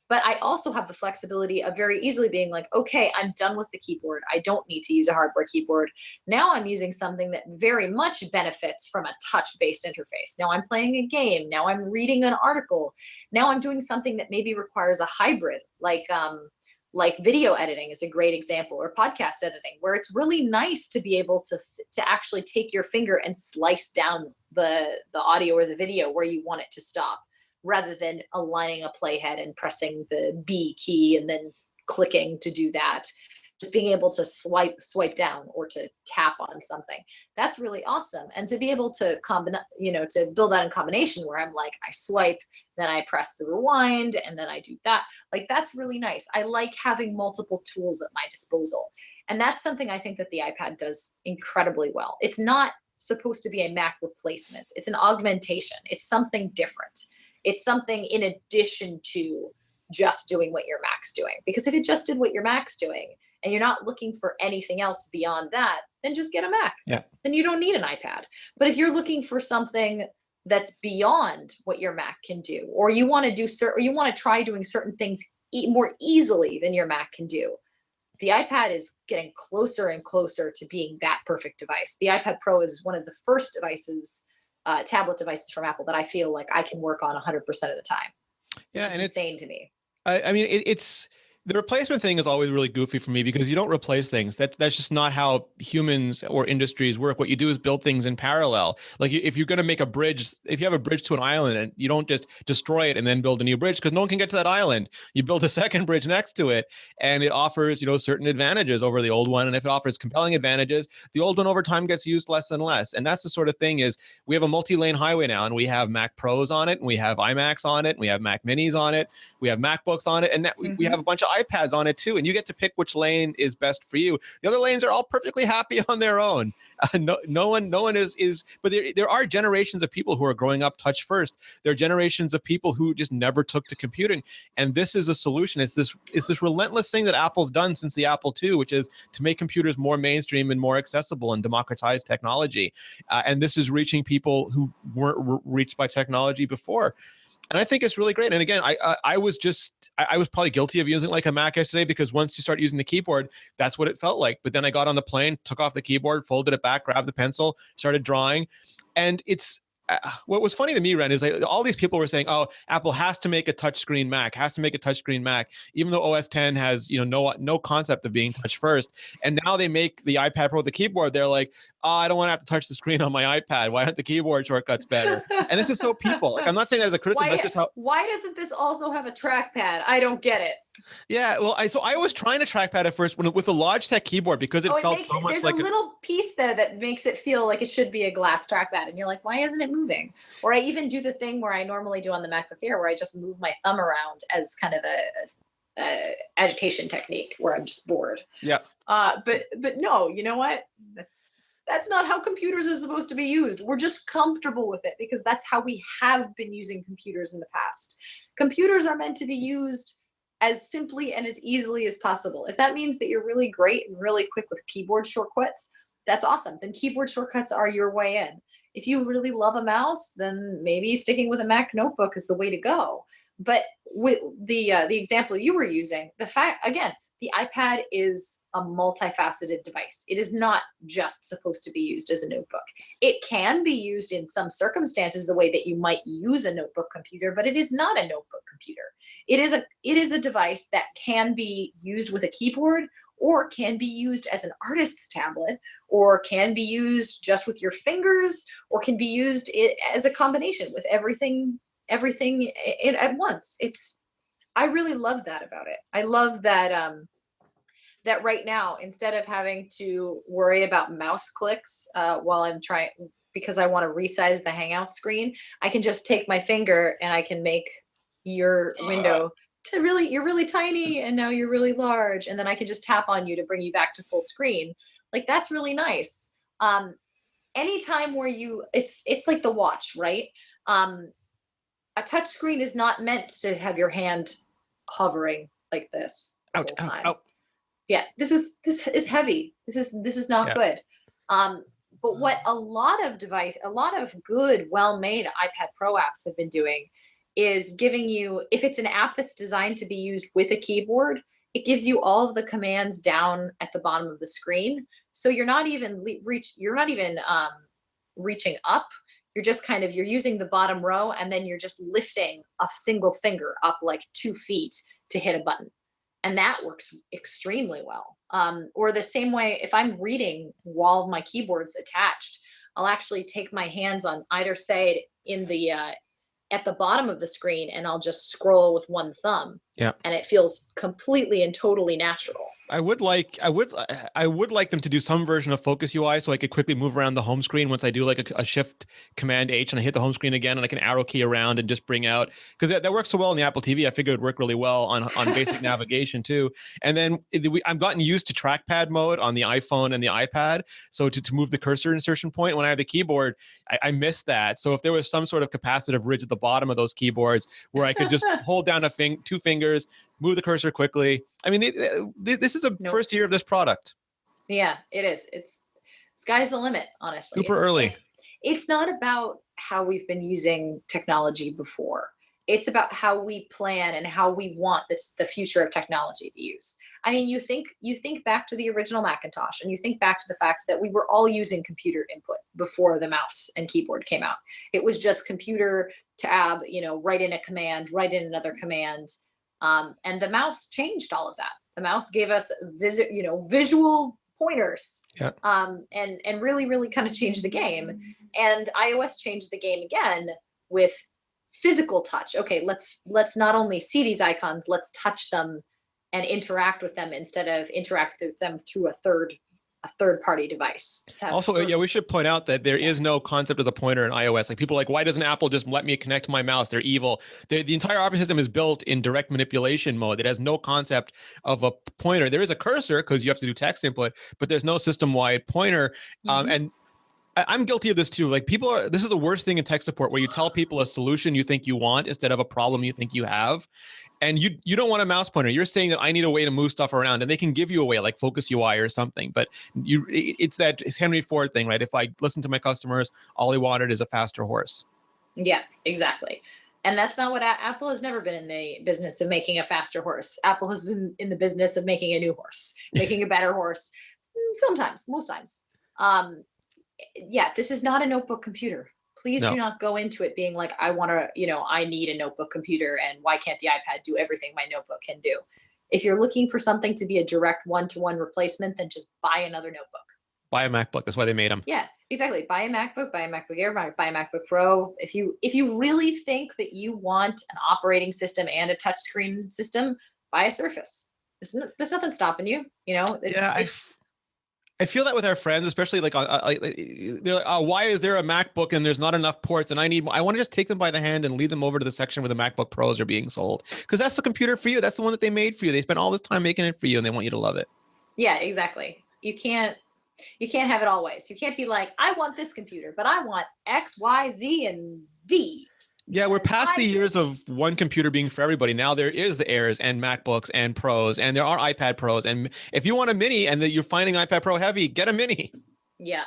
But I also have the flexibility of very easily being like, okay, I'm done with the keyboard. I don't need to use a hardware keyboard. Now I'm using something that very much benefits from a touch-based interface. Now I'm playing a game. Now I'm reading an article. Now I'm doing something that maybe requires a hybrid, like video editing is a great example, or podcast editing, where it's really nice to be able to actually take your finger and slice down the audio or the video where you want it to stop, rather than aligning a playhead and pressing the B key and then clicking to do that. Just being able to swipe down or to tap on something. That's really awesome. And to be able to to build that in combination where I'm like, I swipe, then I press the rewind, and then I do that. Like, that's really nice. I like having multiple tools at my disposal. And that's something I think that the iPad does incredibly well. It's not supposed to be a Mac replacement. It's an augmentation. It's something different. It's something in addition to just doing what your Mac's doing. Because if it just did what your Mac's doing and you're not looking for anything else beyond that, then just get a Mac. Yeah. Then you don't need an iPad. But if you're looking for something that's beyond what your Mac can do, or you want to do or you want to try doing certain things more easily than your Mac can do, the iPad is getting closer and closer to being that perfect device. The iPad Pro is one of the first devices, tablet devices from Apple, that I feel like I can work on 100% of the time. Yeah, and it's insane to me. I mean, it's the replacement thing is always really goofy for me, because you don't replace things. That's just not how humans or industries work. What you do is build things in parallel. Like, if you're going to make a bridge, if you have a bridge to an island, and you don't just destroy it and then build a new bridge, because no one can get to that island. You build a second bridge next to it, and it offers, certain advantages over the old one. And if it offers compelling advantages, the old one over time gets used less and less. And that's the sort of thing is, we have a multi-lane highway now, and we have Mac Pros on it, and we have iMacs on it, and we have Mac Minis on it, we have MacBooks on it, and we have a bunch of iPads on it too, and you get to pick which lane is best for you. The other lanes are all perfectly happy on their own. No one is. But there are generations of people who are growing up touch first. There are generations of people who just never took to computing, and this is a solution. It's this relentless thing that Apple's done since the Apple II, which is to make computers more mainstream and more accessible and democratize technology. And this is reaching people who weren't reached by technology before. And I think it's really great. And again, I was probably guilty of using like a Mac yesterday, because once you start using the keyboard, that's what it felt like. But then I got on the plane, took off the keyboard, folded it back, grabbed the pencil, started drawing. And it's what was funny to me, Ren, is like all these people were saying, "Oh, Apple has to make a touchscreen Mac, even though OS X has no concept of being touch first." And now they make the iPad Pro with the keyboard. They're like, "Oh, I don't want to have to touch the screen on my iPad. Why aren't the keyboard shortcuts better?" And this is so people. Like, I'm not saying that as a criticism. That's just how. Why doesn't this also have a trackpad? I don't get it. Yeah, well, I was trying to trackpad at first with a Logitech keyboard, because it felt so much there's like a little piece there that makes it feel like it should be a glass trackpad, and you're like, why isn't it moving? Or I even do the thing where I normally do on the MacBook Air, where I just move my thumb around as kind of a agitation technique, where I'm just bored. Yeah. But no, you know what? That's not how computers are supposed to be used. We're just comfortable with it because that's how we have been using computers in the past. Computers are meant to be used as simply and as easily as possible. If that means that you're really great and really quick with keyboard shortcuts, that's awesome. Then keyboard shortcuts are your way in. If you really love a mouse, then maybe sticking with a Mac notebook is the way to go. But with the example you were using, the iPad is a multifaceted device. It is not just supposed to be used as a notebook. It can be used in some circumstances the way that you might use a notebook computer, but it is not a notebook computer. It is a device that can be used with a keyboard, or can be used as an artist's tablet, or can be used just with your fingers, or can be used as a combination with everything at once. I really love that about it. I love that that right now, instead of having to worry about mouse clicks while I'm trying, because I want to resize the Hangout screen, I can just take my finger and I can make your window you're really tiny, and now you're really large, and then I can just tap on you to bring you back to full screen. Like, that's really nice. Anytime where it's like the watch, right? A touch screen is not meant to have your hand hovering like this the whole time. Ouch. Yeah, this is heavy. This is not good. But what a lot of good, well-made iPad Pro apps have been doing is giving you, if it's an app that's designed to be used with a keyboard, it gives you all of the commands down at the bottom of the screen. So you're not even reaching up. You're just you're using the bottom row, and then you're just lifting a single finger up like 2 feet to hit a button. And that works extremely well. Or the same way, if I'm reading while my keyboard's attached, I'll actually take my hands on either side in the at the bottom of the screen, and I'll just scroll with one thumb. Yeah. And it feels completely and totally natural. I would like them to do some version of Focus UI so I could quickly move around the home screen once I do like a Shift Command H and I hit the home screen again, and I can arrow key around and just bring out, because that works so well on the Apple TV. I figured it would work really well on basic navigation too. And then I've gotten used to trackpad mode on the iPhone and the iPad. So to move the cursor insertion point when I have the keyboard, I miss that. So if there was some sort of capacitive ridge at the bottom of those keyboards where I could just hold down 2 fingers, move the cursor quickly. I mean, this is a first year of this product. Yeah, it is. It's sky's the limit, honestly. Super early. It's not about how we've been using technology before. It's about how we plan and how we want the future of technology to use. I mean, you think back to the original Macintosh, and you think back to the fact that we were all using computer input before the mouse and keyboard came out. It was just computer tab, write in a command, write in another command. And the mouse changed all of that. The mouse gave us visual pointers, yeah. And really, really kind of changed the game. And iOS changed the game again with physical touch. Okay, let's not only see these icons, let's touch them and interact with them instead of interact with them through a third-party device. Also, yeah, we should point out that there is no concept of the pointer in iOS. Like, people are like, why doesn't Apple just let me connect to my mouse? They're evil. The entire operating system is built in direct manipulation mode. It has no concept of a pointer. There is a cursor because you have to do text input, but there's no system-wide pointer. And I'm guilty of this too. Like, this is the worst thing in tech support, where you tell people a solution you think you want instead of a problem you think you have. And you don't want a mouse pointer. You're saying that I need a way to move stuff around, and they can give you a way like Focus UI or something. But it's Henry Ford thing, right? If I listen to my customers, all they wanted is a faster horse. Yeah, exactly. And that's not what Apple has never been in the business of making a faster horse. Apple has been in the business of making a new horse, making a better horse. Sometimes, most times. Yeah, this is not a notebook computer. Please do not go into it being like, I need a notebook computer, and why can't the iPad do everything my notebook can do? If you're looking for something to be a direct one-to-one replacement, then just buy another notebook. Buy a MacBook. That's why they made them. Yeah, exactly. Buy a MacBook, buy a MacBook Air, buy a MacBook Pro. If you really think that you want an operating system and a touchscreen system, buy a Surface. There's nothing stopping you. I feel that with our friends, especially like they're like, oh, why is there a MacBook and there's not enough ports? And I want to just take them by the hand and lead them over to the section where the MacBook Pros are being sold, because that's the computer for you. That's the one that they made for you. They spent all this time making it for you, and they want you to love it. Yeah, exactly. You can't have it always. You can't be like, I want this computer, but I want X, Y, Z, and D. Yeah, we're past the years of one computer being for everybody. Now there is the Airs and MacBooks and Pros, and there are iPad Pros. And if you want a mini and that you're finding iPad Pro heavy, get a mini. Yeah,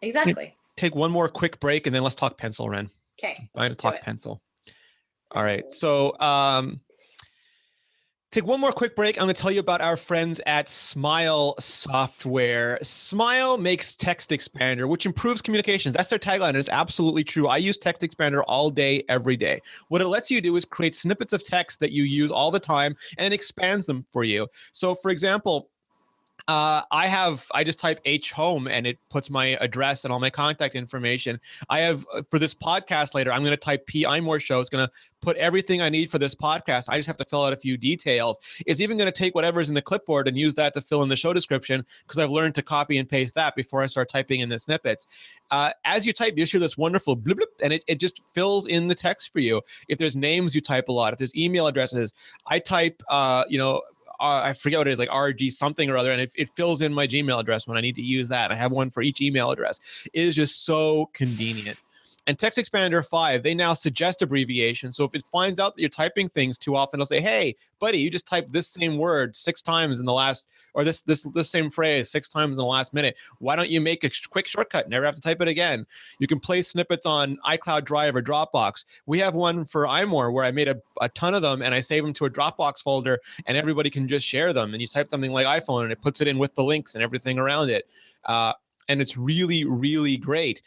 exactly. Take one more quick break, and then let's talk pencil, Ren. Okay. I'm going to talk pencil. All right. So take one more quick break. I'm going to tell you about our friends at Smile Software. Smile makes TextExpander, which improves communications. That's their tagline. It's absolutely true. I use TextExpander all day, every day. What it lets you do is create snippets of text that you use all the time, and it expands them for you. So, for example, I just type H home, and it puts my address and all my contact information. I have, for this podcast later, I'm going to type P iMore show. It's going to put everything I need for this podcast. I just have to fill out a few details. It's even going to take whatever's in the clipboard and use that to fill in the show description, because I've learned to copy and paste that before I start typing in the snippets. As you type, you just hear this wonderful blip, blip, and it just fills in the text for you. If there's names, you type a lot. If there's email addresses, I type, I forget what it is, like RG something or other, and it fills in my Gmail address when I need to use that. I have one for each email address. It is just so convenient. And TextExpander 5, they now suggest abbreviation. So if it finds out that you're typing things too often, it'll say, hey, buddy, you just typed this same word 6 times in the last, or this same phrase 6 times in the last minute. Why don't you make a quick shortcut? Never have to type it again. You can play snippets on iCloud Drive or Dropbox. We have one for iMore where I made a ton of them and I save them to a Dropbox folder and everybody can just share them. And you type something like iPhone and it puts it in with the links and everything around it. And it's really, really great.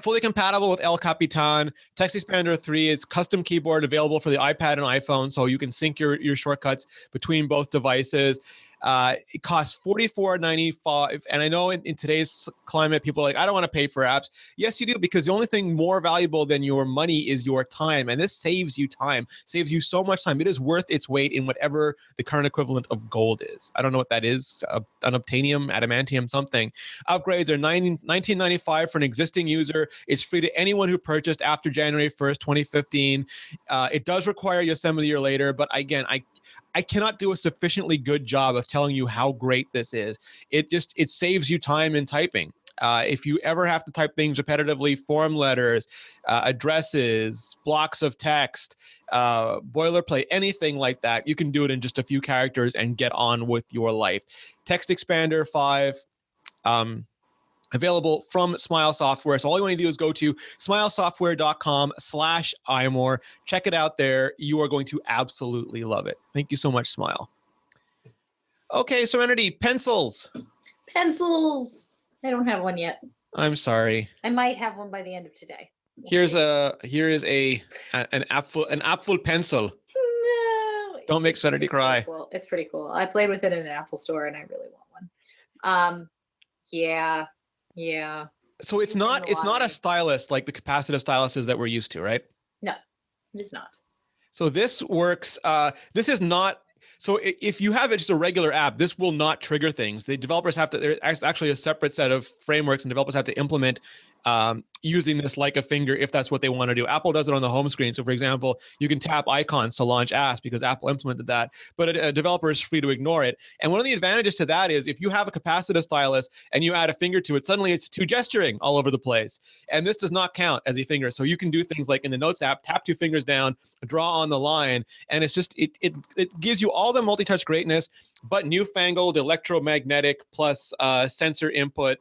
Fully compatible with El Capitan. TextExpander 3 is custom keyboard available for the iPad and iPhone, so you can sync your shortcuts between both devices. It costs $44.95. And I know in today's climate, people are like, I don't want to pay for apps. Yes, you do, because the only thing more valuable than your money is your time. And this saves you time, saves you so much time. It is worth its weight in whatever the current equivalent of gold is. I don't know what that is, unobtainium, adamantium, something. Upgrades are $19.95 for an existing user. It's free to anyone who purchased after January 1st, 2015. It does require Yosemite or later, but again, I cannot do a sufficiently good job of telling you how great this is. It saves you time in typing. If you ever have to type things repetitively, form letters, addresses, blocks of text, boilerplate, anything like that, you can do it in just a few characters and get on with your life. TextExpander 5, available from Smile Software. So all you want to do is go to smilesoftware.com/iMore. Check it out there. You are going to absolutely love it. Thank you so much, Smile. Okay, Serenity, pencils. Pencils. I don't have one yet. I'm sorry. I might have one by the end of today. Here is an Apple pencil. No. Don't make Serenity cry. Cool. It's pretty coal. I played with it in an Apple store and I really want one. Yeah. So it's not a stylus like the capacitive styluses that we're used to, right? No, it is not. So this works. This is not. So if you have just a regular app, this will not trigger things. The developers have to. There's actually a separate set of frameworks, and developers have to implement using this like a finger if that's what they want to do. Apple does it on the home screen. So for example, you can tap icons to launch apps because Apple implemented that, but a developer is free to ignore it. And one of the advantages to that is if you have a capacitive stylus and you add a finger to it, suddenly it's two gesturing all over the place. And this does not count as a finger. So you can do things like in the Notes app, tap 2 fingers down, draw on the line. And it's just, it gives you all the multi-touch greatness, but newfangled electromagnetic plus sensor input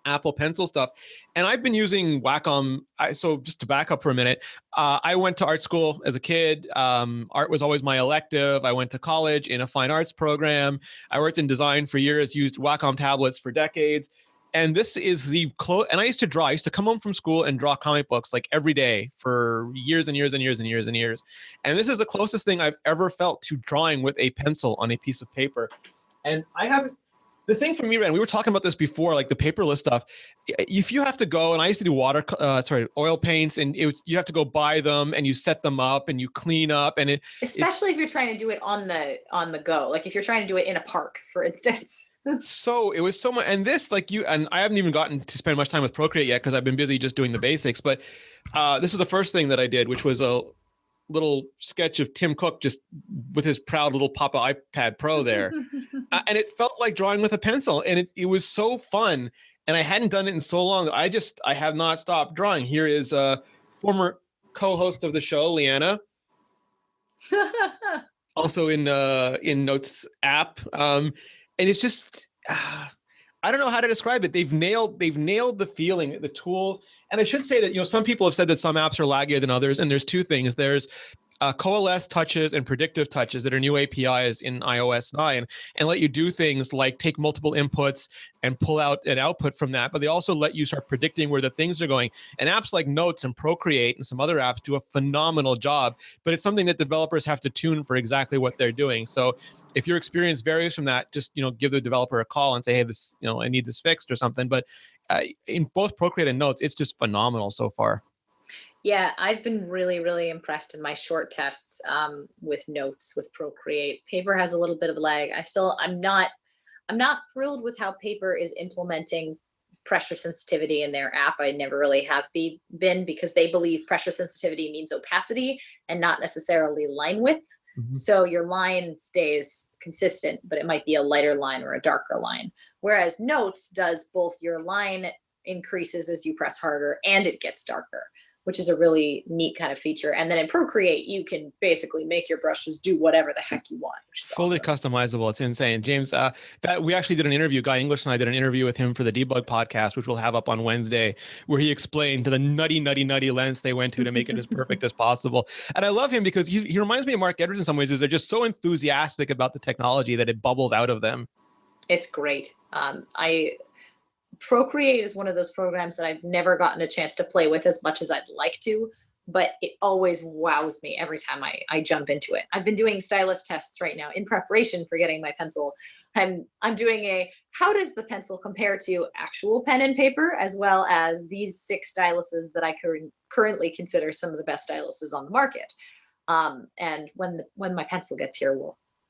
Apple Pencil stuff. And I've been using Wacom. So just to back up for a minute, I went to art school as a kid. Art was always my elective. I went to college in a fine arts program. I worked in design for years, used Wacom tablets for decades. And this is and I used to draw. I used to come home from school and draw comic books like every day for years and years and years and years and years. And this is the closest thing I've ever felt to drawing with a pencil on a piece of paper. And I haven't. The thing for me, Ren, we were talking about this before, like the paperless stuff. If you have to go, and I used to do oil paints, and you have to go buy them, and you set them up, and you clean up, and especially if you're trying to do it on the go, like if you're trying to do it in a park, for instance. So it was so much, and this, and I haven't even gotten to spend much time with Procreate yet because I've been busy just doing the basics. But this was the first thing that I did, which was a little sketch of Tim Cook just with his proud little Papa iPad Pro there. And it felt like drawing with a pencil, and it was so fun. And I hadn't done it in so long. I have not stopped drawing. Here is a former co-host of the show, Leanna, also in Notes app. And it's just, I don't know how to describe it. They've nailed the feeling, the tool. And I should say that, some people have said that some apps are laggier than others. And there's two things. There's coalesce touches and predictive touches that are new APIs in iOS 9 and let you do things like take multiple inputs and pull out an output from that. But they also let you start predicting where the things are going. And apps like Notes and Procreate and some other apps do a phenomenal job. But it's something that developers have to tune for exactly what they're doing. So if your experience varies from that, just give the developer a call and say, hey, this, I need this fixed or something. But in both Procreate and Notes, it's just phenomenal so far. Yeah, I've been really, really impressed in my short tests with Notes, with Procreate. Paper has a little bit of a lag. I'm not thrilled with how Paper is implementing pressure sensitivity in their app. I never really have been because they believe pressure sensitivity means opacity and not necessarily line width. Mm-hmm. So your line stays consistent, but it might be a lighter line or a darker line. Whereas Notes does both your line increases as you press harder, and it gets darker, which is a really neat kind of feature. And then in Procreate, you can basically make your brushes do whatever the heck you want, which is fully awesome. customizable. It's insane. James, that we actually did an interview, Guy English and I did an interview with him for the Debug podcast, which we'll have up on Wednesday, where he explained to the nutty lengths they went to make it as perfect as possible. And I love him because he reminds me of Mark Edwards in some ways, is they're just so enthusiastic about the technology that it bubbles out of them. It's great. Procreate is one of those programs that I've never gotten a chance to play with as much as I'd like to, but it always wows me every time I jump into it. I've been doing stylus tests right now in preparation for getting my pencil. I'm doing how does the pencil compare to actual pen and paper, as well as these 6 styluses that I currently consider some of the best styluses on the market. And when my pencil gets here,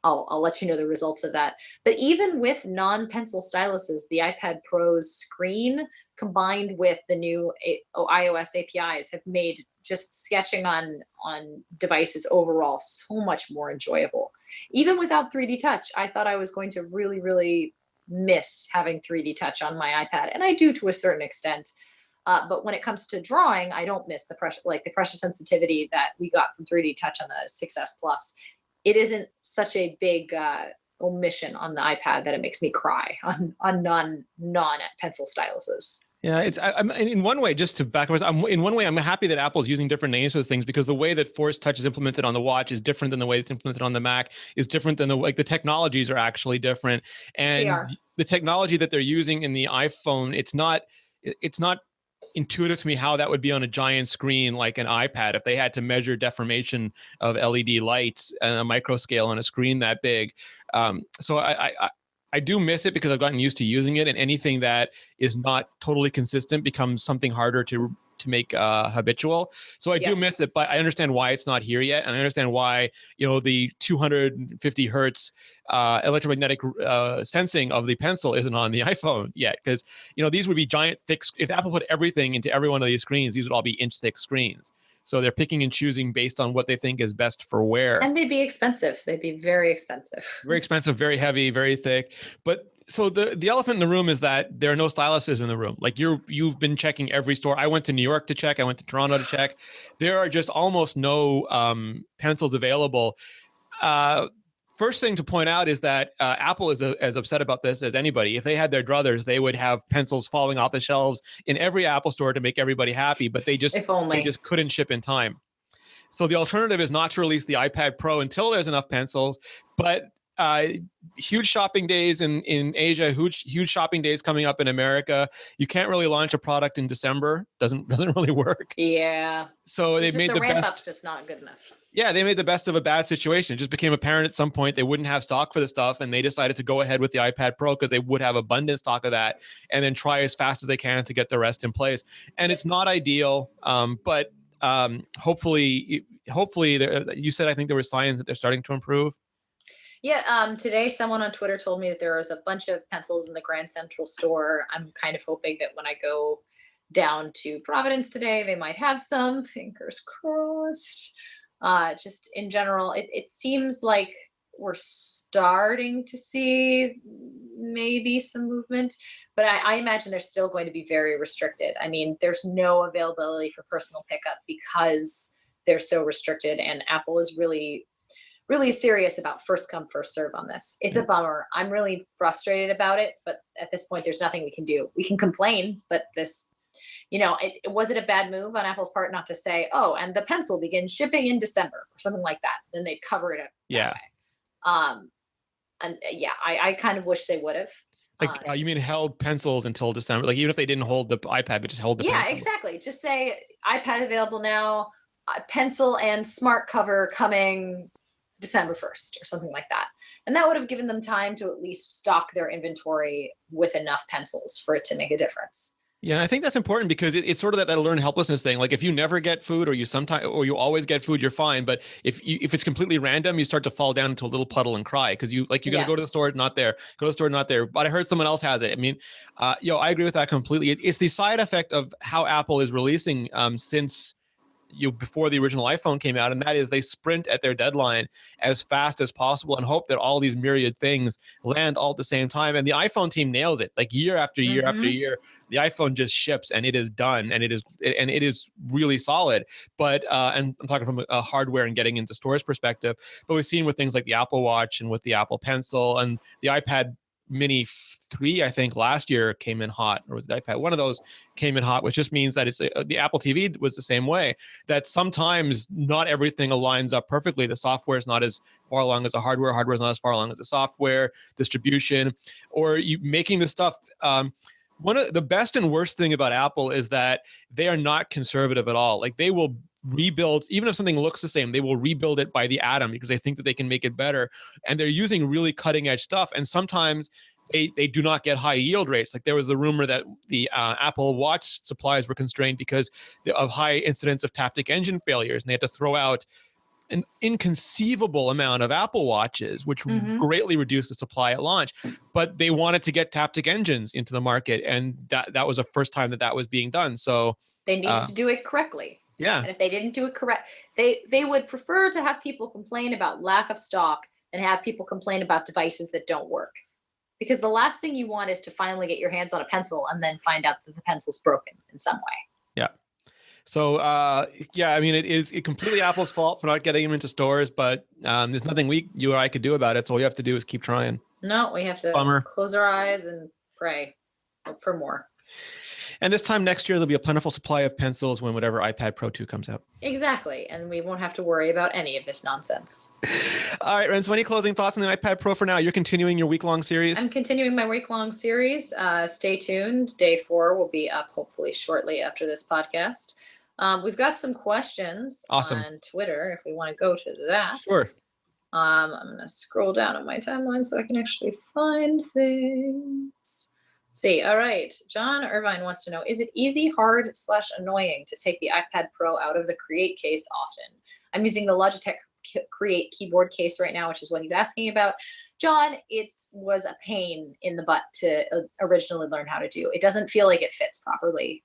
I'll let you know the results of that. But even with non-pencil styluses, the iPad Pro's screen combined with the new iOS APIs have made just sketching on devices overall so much more enjoyable. Even without 3D touch, I thought I was going to really, really miss having 3D touch on my iPad, and I do to a certain extent. But when it comes to drawing, I don't miss the pressure sensitivity that we got from 3D touch on the 6S Plus. It isn't such a big omission on the iPad that it makes me cry on non-pencil styluses. Yeah, I'm in one way, just to backwards. In one way, I'm happy that Apple's using different names for those things, because the way that Force Touch is implemented on the watch is different than the way it's implemented on the Mac, is different than the technologies are actually different. And the technology that they're using in the iPhone, it's not intuitive to me how that would be on a giant screen like an iPad if they had to measure deformation of LED lights and a micro scale on a screen that big. So I do miss it because I've gotten used to using it, and anything that is not totally consistent becomes something harder to make habitual. So I do miss it, but I understand why it's not here yet, and I understand why the 250 hertz electromagnetic sensing of the pencil isn't on the iPhone yet, because these would be giant thick. If Apple put everything into every one of these screens, these would all be inch thick screens. So they're picking and choosing based on what they think is best for wear. And they'd be expensive. They'd be very expensive. Very expensive, very heavy, very thick. But so the elephant in the room is that there are no styluses in the room. Like you've been checking every store. I went to New York to check. I went to Toronto to check. There are just almost no pencils available. First thing to point out is that Apple is as upset about this as anybody. If they had their druthers, they would have pencils falling off the shelves in every Apple store to make everybody happy, but they just couldn't ship in time. So the alternative is not to release the iPad Pro until there's enough pencils, but huge shopping days in Asia, huge shopping days coming up in America. You can't really launch a product in December. Doesn't really work. Yeah. So they made the ramp best. Up's just not good enough. Yeah, they made the best of a bad situation. It just became apparent at some point they wouldn't have stock for the stuff, and they decided to go ahead with the iPad Pro because they would have abundant stock of that, and then try as fast as they can to get the rest in place. And it's not ideal, but hopefully, you said I think there were signs that they're starting to improve. Yeah, today someone on Twitter told me that there was a bunch of pencils in the Grand Central store. I'm kind of hoping that when I go down to Providence today, they might have some. Fingers crossed. Just in general, it seems like we're starting to see maybe some movement, but I imagine they're still going to be very restricted. I mean, there's no availability for personal pickup because they're so restricted, and Apple is really serious about first come, first serve on this. It's a bummer. I'm really frustrated about it, but at this point, there's nothing we can do. We can complain, but this, was it a bad move on Apple's part not to say, oh, and the pencil begins shipping in December or something like that? Then they'd cover it up. Yeah. I kind of wish they would have. You mean held pencils until December? Like even if they didn't hold the iPad, but just held the pencils. Yeah, exactly. Just say iPad available now, pencil and smart cover coming December 1st or something like that. And that would have given them time to at least stock their inventory with enough pencils for it to make a difference. Yeah, I think that's important because it's sort of that learned helplessness thing. Like if you never get food, or you always get food, you're fine. But if it's completely random, you start to fall down into a little puddle and cry because you're going to go to the store, not there. Go to the store, not there. But I heard someone else has it. I mean, I agree with that completely. It's the side effect of how Apple is releasing since before the original iPhone came out, and that is they sprint at their deadline as fast as possible and hope that all these myriad things land all at the same time. And the iPhone team nails it. Like year after year after year, the iPhone just ships and it is done, and it is really solid. But and I'm talking from a hardware and getting into storage perspective, but we've seen with things like the Apple Watch and with the Apple Pencil and the iPad Mini 3, I think last year came in hot, or was the iPad? One of those came in hot, which just means that it's the Apple TV was the same way. That sometimes not everything aligns up perfectly. The software is not as far along as the hardware. Hardware is not as far along as the software. Distribution, or you making the stuff. One of the best and worst thing about Apple is that they are not conservative at all. Like they will rebuild, even if something looks the same, they will rebuild it by the atom because they think that they can make it better. And they're using really cutting edge stuff. And sometimes they do not get high yield rates. Like there was a rumor that the Apple Watch supplies were constrained because of high incidence of taptic engine failures. And they had to throw out an inconceivable amount of Apple Watches, which greatly reduced the supply at launch. But they wanted to get taptic engines into the market. And that was the first time that was being done. So they needed to do it correctly. Yeah. And if they didn't do it correct, they would prefer to have people complain about lack of stock than have people complain about devices that don't work. Because the last thing you want is to finally get your hands on a pencil and then find out that the pencil's broken in some way. Yeah. So, yeah, I mean, it completely Apple's fault for not getting them into stores, but there's nothing you or I could do about it. So all you have to do is keep trying. No, we have to close our eyes and pray for more. And this time next year, there'll be a plentiful supply of pencils when whatever iPad Pro 2 comes out. Exactly. And we won't have to worry about any of this nonsense. All right, Ren, so any closing thoughts on the iPad Pro for now? You're continuing your week-long series? I'm continuing my week-long series. Stay tuned. Day 4 will be up hopefully shortly after this podcast. We've got some questions on Twitter if we want to go to that. Sure. I'm going to scroll down on my timeline so I can actually find things. See, all right. John Irvine wants to know, is it easy, hard, / annoying to take the iPad Pro out of the Create case often? I'm using the Logitech Create keyboard case right now, which is what he's asking about. John, it was a pain in the butt to originally learn how to do. It doesn't feel like it fits properly.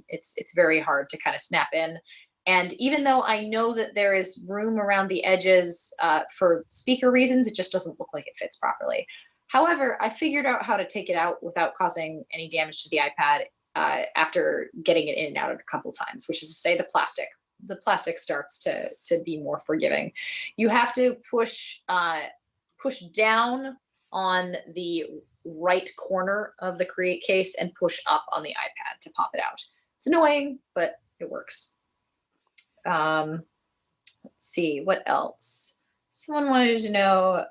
It's very hard to kind of snap in. And even though I know that there is room around the edges for speaker reasons, it just doesn't look like it fits properly. However, I figured out how to take it out without causing any damage to the iPad after getting it in and out a couple times, which is to say the plastic starts to be more forgiving. You have to push down on the right corner of the Create case and push up on the iPad to pop it out. It's annoying, but it works. Let's see, what else? Someone wanted to know,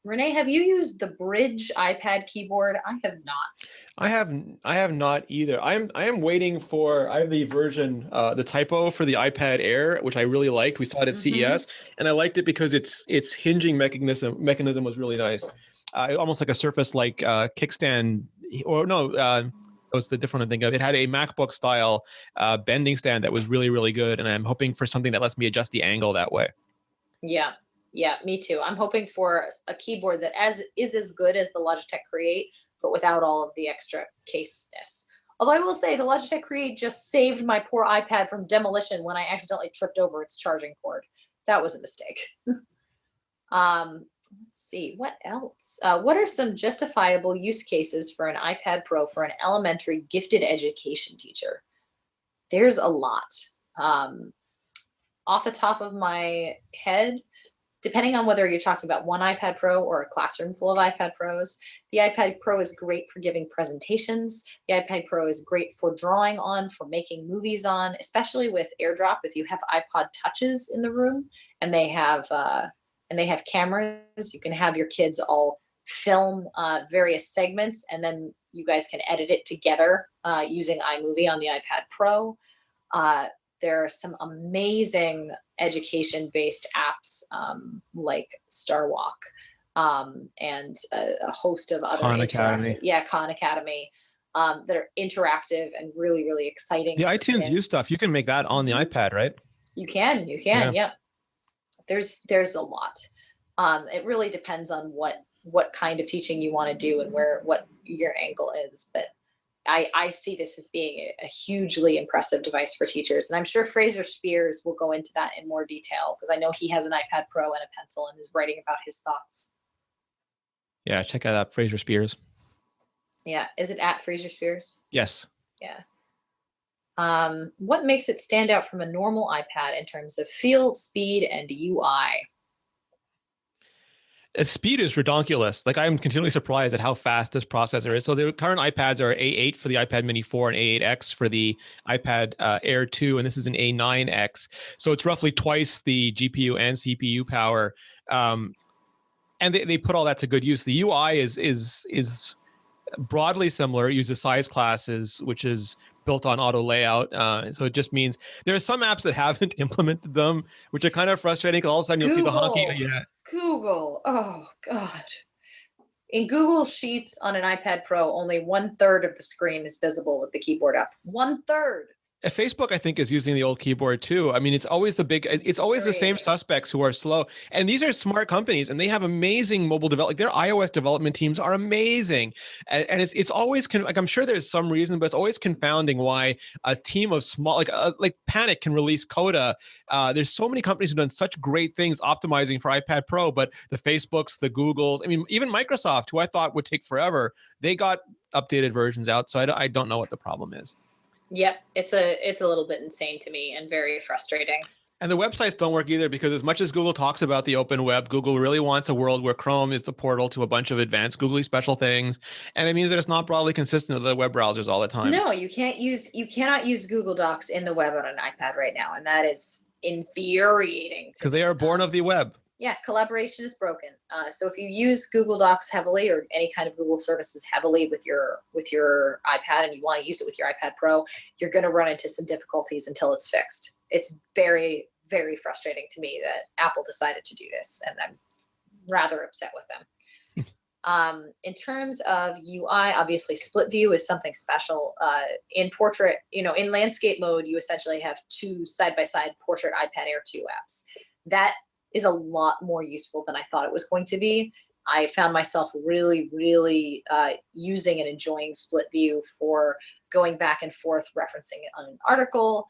Rene, have you used the Bridge iPad keyboard? I have not. I have not either. I am waiting for. I have the version, the typo for the iPad Air, which I really liked. We saw it at CES, and I liked it because its hinging mechanism was really nice. Almost like a Surface-like kickstand, or no, that was the different one I think of. It had a MacBook style bending stand that was really, really good, and I'm hoping for something that lets me adjust the angle that way. Yeah, me too. I'm hoping for a keyboard that is as good as the Logitech Create, but without all of the extra caseness. Although I will say the Logitech Create just saved my poor iPad from demolition when I accidentally tripped over its charging cord. That was a mistake. Let's see, what else? What are some justifiable use cases for an iPad Pro for an elementary gifted education teacher? There's a lot. Off the top of my head, depending on whether you're talking about one iPad Pro or a classroom full of iPad Pros, the iPad Pro is great for giving presentations. The iPad Pro is great for drawing on, for making movies on, especially with AirDrop. If you have iPod Touches in the room and they have cameras, you can have your kids all film various segments, and then you guys can edit it together using iMovie on the iPad Pro. There are some amazing education-based apps like StarWalk and a host of other Khan Academy. Khan Academy that are interactive and really, really exciting. The iTunes U stuff, you can make that on the iPad, right? You can, yeah. There's a lot. It really depends on what kind of teaching you want to do and what your angle is, but I see this as being a hugely impressive device for teachers. And I'm sure Fraser Spears will go into that in more detail, because I know he has an iPad Pro and a pencil and is writing about his thoughts. Yeah, check out Fraser Spears. Yeah. Is it at Fraser Spears? Yes. Yeah. What makes it stand out from a normal iPad in terms of feel, speed, and UI? Speed is redonkulous. Like, I'm continually surprised at how fast this processor is. So the current iPads are A8 for the iPad Mini 4 and A8X for the iPad Air 2, and this is an A9X. So it's roughly twice the GPU and CPU power. And they put all that to good use. The UI is broadly similar. It uses size classes, which is built on auto layout. So it just means there are some apps that haven't implemented them, which are kind of frustrating, because all of a sudden you'll see the honky. Yeah. Google. Oh, God. In Google Sheets on an iPad Pro, only 1/3 of the screen is visible with the keyboard up. 1/3. Facebook, I think, is using the old keyboard too. I mean, it's always the same suspects who are slow. And these are smart companies, and they have amazing mobile development. Their iOS development teams are amazing. And it's always, like, I'm sure there's some reason, but it's always confounding why a team of small, like Panic can release Coda. There's so many companies who've done such great things optimizing for iPad Pro, but the Facebooks, the Googles, I mean, even Microsoft, who I thought would take forever, they got updated versions out. So I don't know what the problem is. Yep, it's a little bit insane to me and very frustrating. And the websites don't work either, because as much as Google talks about the open web, Google really wants a world where Chrome is the portal to a bunch of advanced googly special things. And it means that it's not broadly consistent with the web browsers all the time. No, you cannot use Google Docs in the web on an iPad right now. And that is infuriating. Because they are born of the web. Yeah, collaboration is broken. So if you use Google Docs heavily, or any kind of Google services heavily with your iPad, and you want to use it with your iPad Pro, you're going to run into some difficulties until it's fixed. It's very, very frustrating to me that Apple decided to do this, and I'm rather upset with them. In terms of UI, obviously split view is something special. In portrait, in landscape mode, you essentially have two side-by-side Portrait iPad Air 2 apps. That is a lot more useful than I thought it was going to be. I found myself really, really using and enjoying split view for going back and forth, referencing it on an article,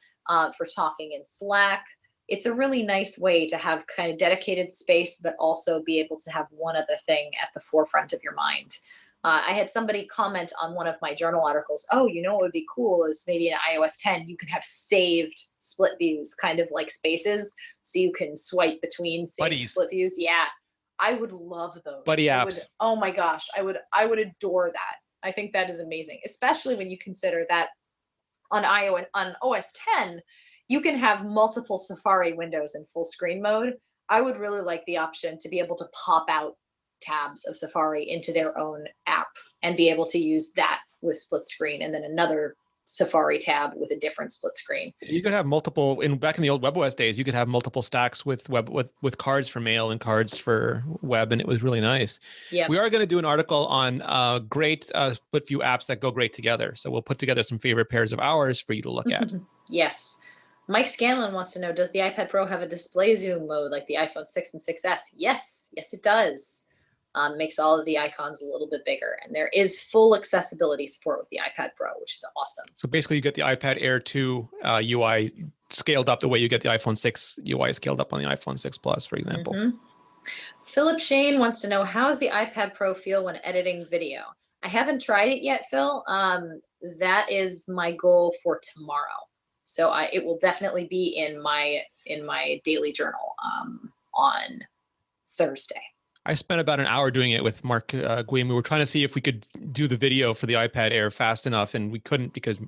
for talking in Slack. It's a really nice way to have kind of dedicated space, but also be able to have one other thing at the forefront of your mind. I had somebody comment on one of my journal articles, oh, what would be cool is maybe in iOS 10, you can have saved split views, kind of like spaces, so you can swipe between split views. Yeah, I would love those. Buddy apps. Oh my gosh, I would adore that. I think that is amazing, especially when you consider that on OS 10, you can have multiple Safari windows in full screen mode. I would really like the option to be able to pop out tabs of Safari into their own app and be able to use that with split screen, and then another Safari tab with a different split screen. You could have multiple, back in the old WebOS days, you could have multiple stacks with cards for mail and cards for web, and it was really nice. Yeah. We are going to do an article on great split view apps that go great together. So we'll put together some favorite pairs of ours for you to look at. Yes. Mike Scanlon wants to know, does the iPad Pro have a display zoom mode like the iPhone 6 and 6S? Yes, it does. Makes all of the icons a little bit bigger. And there is full accessibility support with the iPad Pro, which is awesome. So basically you get the iPad Air 2 UI scaled up the way you get the iPhone 6 UI scaled up on the iPhone 6 Plus, for example. Mm-hmm. Philip Shane wants to know, how does the iPad Pro feel when editing video? I haven't tried it yet, Phil. That is my goal for tomorrow. So it will definitely be in my daily journal on Thursday. I spent about an hour doing it with Mark Guim. We were trying to see if we could do the video for the iPad Air fast enough, and we couldn't because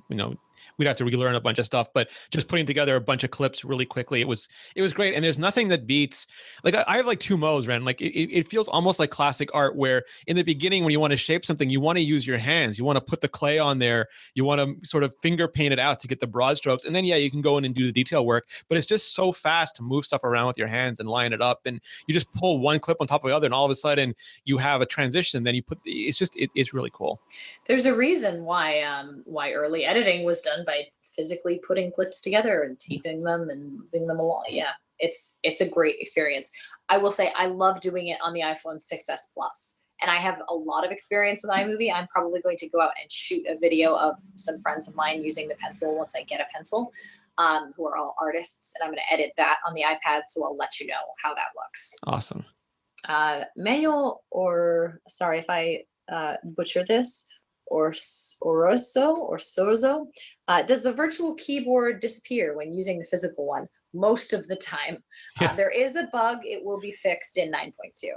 we'd have to relearn a bunch of stuff. But just putting together a bunch of clips really quickly, it was great. And there's nothing that beats, like, I have like two modes, Ren. Like it feels almost like classic art, where in the beginning when you want to shape something, you want to use your hands. You want to put the clay on there. You want to sort of finger paint it out to get the broad strokes, and then you can go in and do the detail work. But it's just so fast to move stuff around with your hands and line it up, and you just pull one clip on top of the other, and all of a sudden you have a transition. Then you put it's really cool. There's a reason why early editing was done by physically putting clips together and taping them and moving them along. Yeah, it's a great experience. I will say I love doing it on the iPhone 6s Plus, and I have a lot of experience with iMovie, I'm probably going to go out and shoot a video of some friends of mine using the pencil once I get a pencil, who are all artists, and I'm going to edit that on the iPad, so I'll let you know how that looks. Awesome. Manual, or sorry if I butcher this, or Sorzo, does the virtual keyboard disappear when using the physical one? Most of the time. Yeah. There is a bug. It will be fixed in 9.2.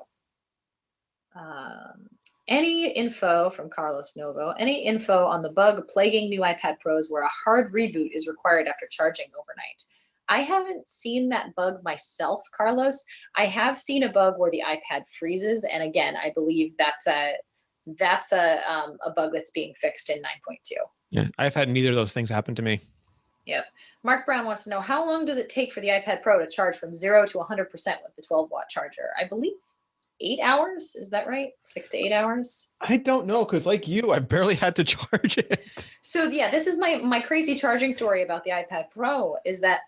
Any info from Carlos Novo? Any info on the bug plaguing new iPad Pros where a hard reboot is required after charging overnight? I haven't seen that bug myself, Carlos. I have seen a bug where the iPad freezes, and again, I believe that's a bug that's being fixed in 9.2. Yeah, I've had neither of those things happen to me. Yep. Mark Brown wants to know, how long does it take for the iPad Pro to charge from 0 to 100% with the 12-watt charger? I believe 8 hours. Is that right? 6 to 8 hours? I don't know, because like you, I barely had to charge it. So yeah, this is my crazy charging story about the iPad Pro, is that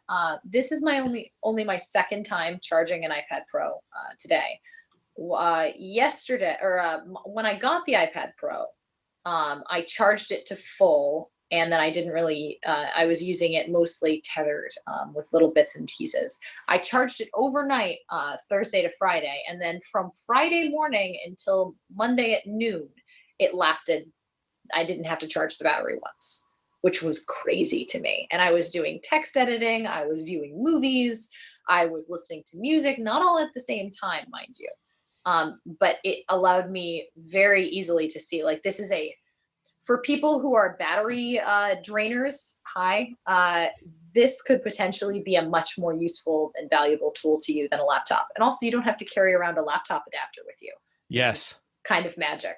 this is my only my second time charging an iPad Pro today. Yesterday, or when I got the iPad Pro, I charged it to full, and then I didn't really, I was using it mostly tethered with little bits and pieces. I charged it overnight, Thursday to Friday, and then from Friday morning until Monday at noon, it lasted. I didn't have to charge the battery once, which was crazy to me. And I was doing text editing, I was viewing movies, I was listening to music, not all at the same time, mind you. But it allowed me very easily to see, like, this is for people who are battery drainers, this could potentially be a much more useful and valuable tool to you than a laptop. And also, you don't have to carry around a laptop adapter with you. Yes. Kind of magic.